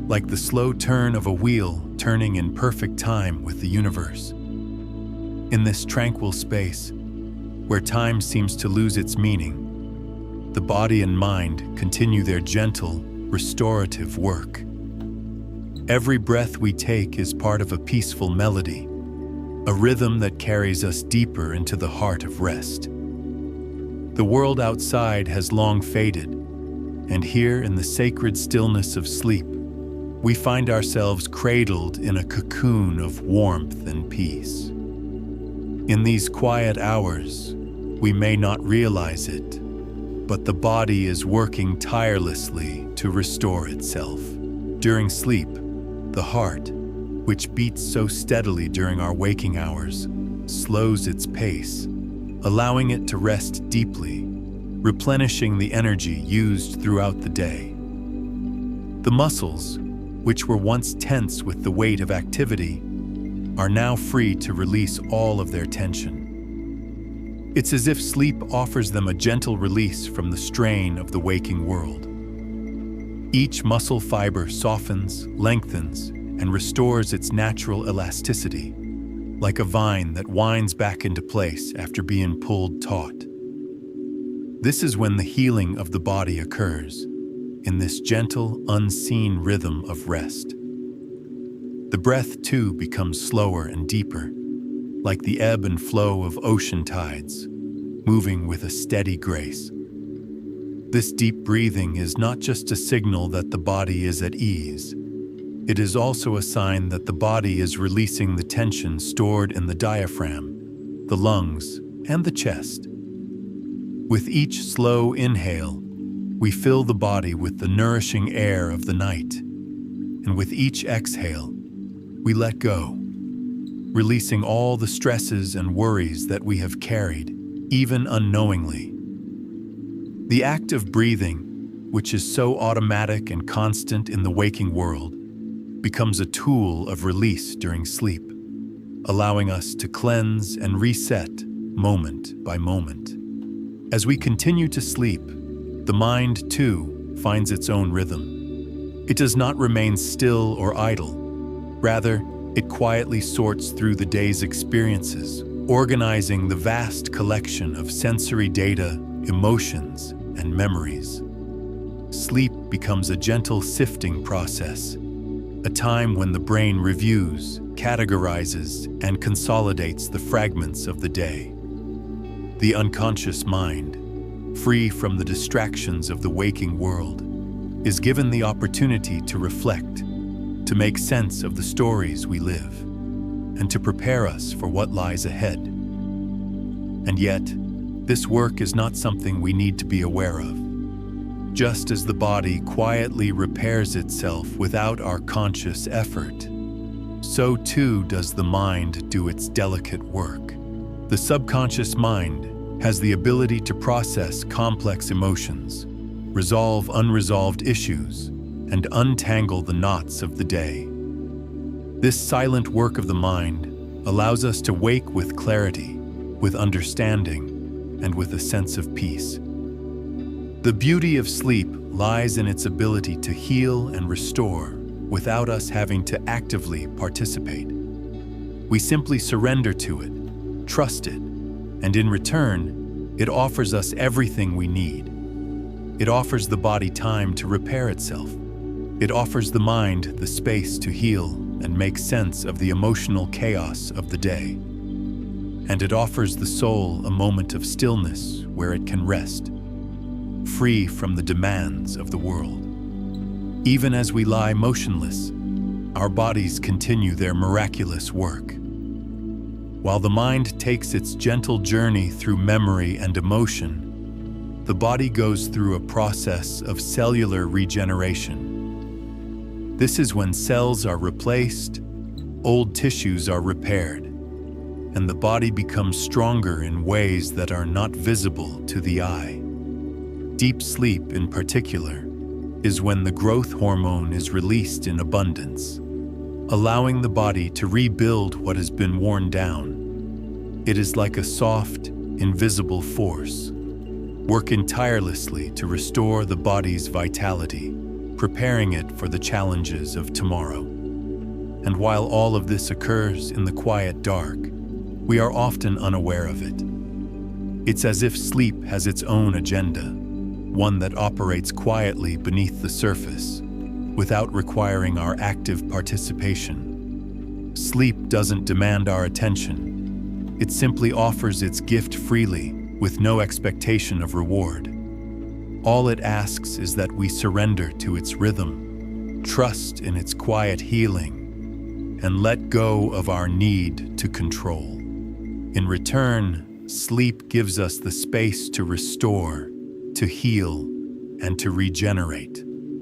like the slow turn of a wheel turning in perfect time with the universe. In this tranquil space, where time seems to lose its meaning, the body and mind continue their gentle, restorative work. Every breath we take is part of a peaceful melody, a rhythm that carries us deeper into the heart of rest. The world outside has long faded, and here in the sacred stillness of sleep, we find ourselves cradled in a cocoon of warmth and peace. In these quiet hours, we may not realize it, but the body is working tirelessly to restore itself. During sleep, the heart, which beats so steadily during our waking hours, slows its pace, allowing it to rest deeply, replenishing the energy used throughout the day. The muscles, which were once tense with the weight of activity, are now free to release all of their tension. It's as if sleep offers them a gentle release from the strain of the waking world. Each muscle fiber softens, lengthens, and restores its natural elasticity, like a vine that winds back into place after being pulled taut. This is when the healing of the body occurs, in this gentle, unseen rhythm of rest. The breath, too, becomes slower and deeper, like the ebb and flow of ocean tides, moving with a steady grace. This deep breathing is not just a signal that the body is at ease. It is also a sign that the body is releasing the tension stored in the diaphragm, the lungs, and the chest. With each slow inhale, we fill the body with the nourishing air of the night, and with each exhale, we let go, releasing all the stresses and worries that we have carried, even unknowingly. The act of breathing, which is so automatic and constant in the waking world, becomes a tool of release during sleep, allowing us to cleanse and reset moment by moment. As we continue to sleep, the mind, too, finds its own rhythm. It does not remain still or idle. Rather, it quietly sorts through the day's experiences, organizing the vast collection of sensory data, emotions, and memories. Sleep becomes a gentle sifting process, a time when the brain reviews, categorizes, and consolidates the fragments of the day. The unconscious mind, free from the distractions of the waking world, is given the opportunity to reflect, to make sense of the stories we live, and to prepare us for what lies ahead. And yet, this work is not something we need to be aware of. Just as the body quietly repairs itself without our conscious effort, so too does the mind do its delicate work. The subconscious mind has the ability to process complex emotions, resolve unresolved issues, and untangle the knots of the day. This silent work of the mind allows us to wake with clarity, with understanding, and with a sense of peace. The beauty of sleep lies in its ability to heal and restore without us having to actively participate. We simply surrender to it, trust it, and in return, it offers us everything we need. It offers the body time to repair itself. It offers the mind the space to heal and make sense of the emotional chaos of the day. And it offers the soul a moment of stillness where it can rest, free from the demands of the world. Even as we lie motionless, our bodies continue their miraculous work. While the mind takes its gentle journey through memory and emotion, the body goes through a process of cellular regeneration. This is when cells are replaced, old tissues are repaired, and the body becomes stronger in ways that are not visible to the eye. Deep sleep, in particular, is when the growth hormone is released in abundance, allowing the body to rebuild what has been worn down. It is like a soft, invisible force, working tirelessly to restore the body's vitality, preparing it for the challenges of tomorrow. And while all of this occurs in the quiet dark, we are often unaware of it. It's as if sleep has its own agenda, one that operates quietly beneath the surface, without requiring our active participation. Sleep doesn't demand our attention. It simply offers its gift freely, with no expectation of reward. All it asks is that we surrender to its rhythm, trust in its quiet healing, and let go of our need to control. In return, sleep gives us the space to restore, to heal, and to regenerate.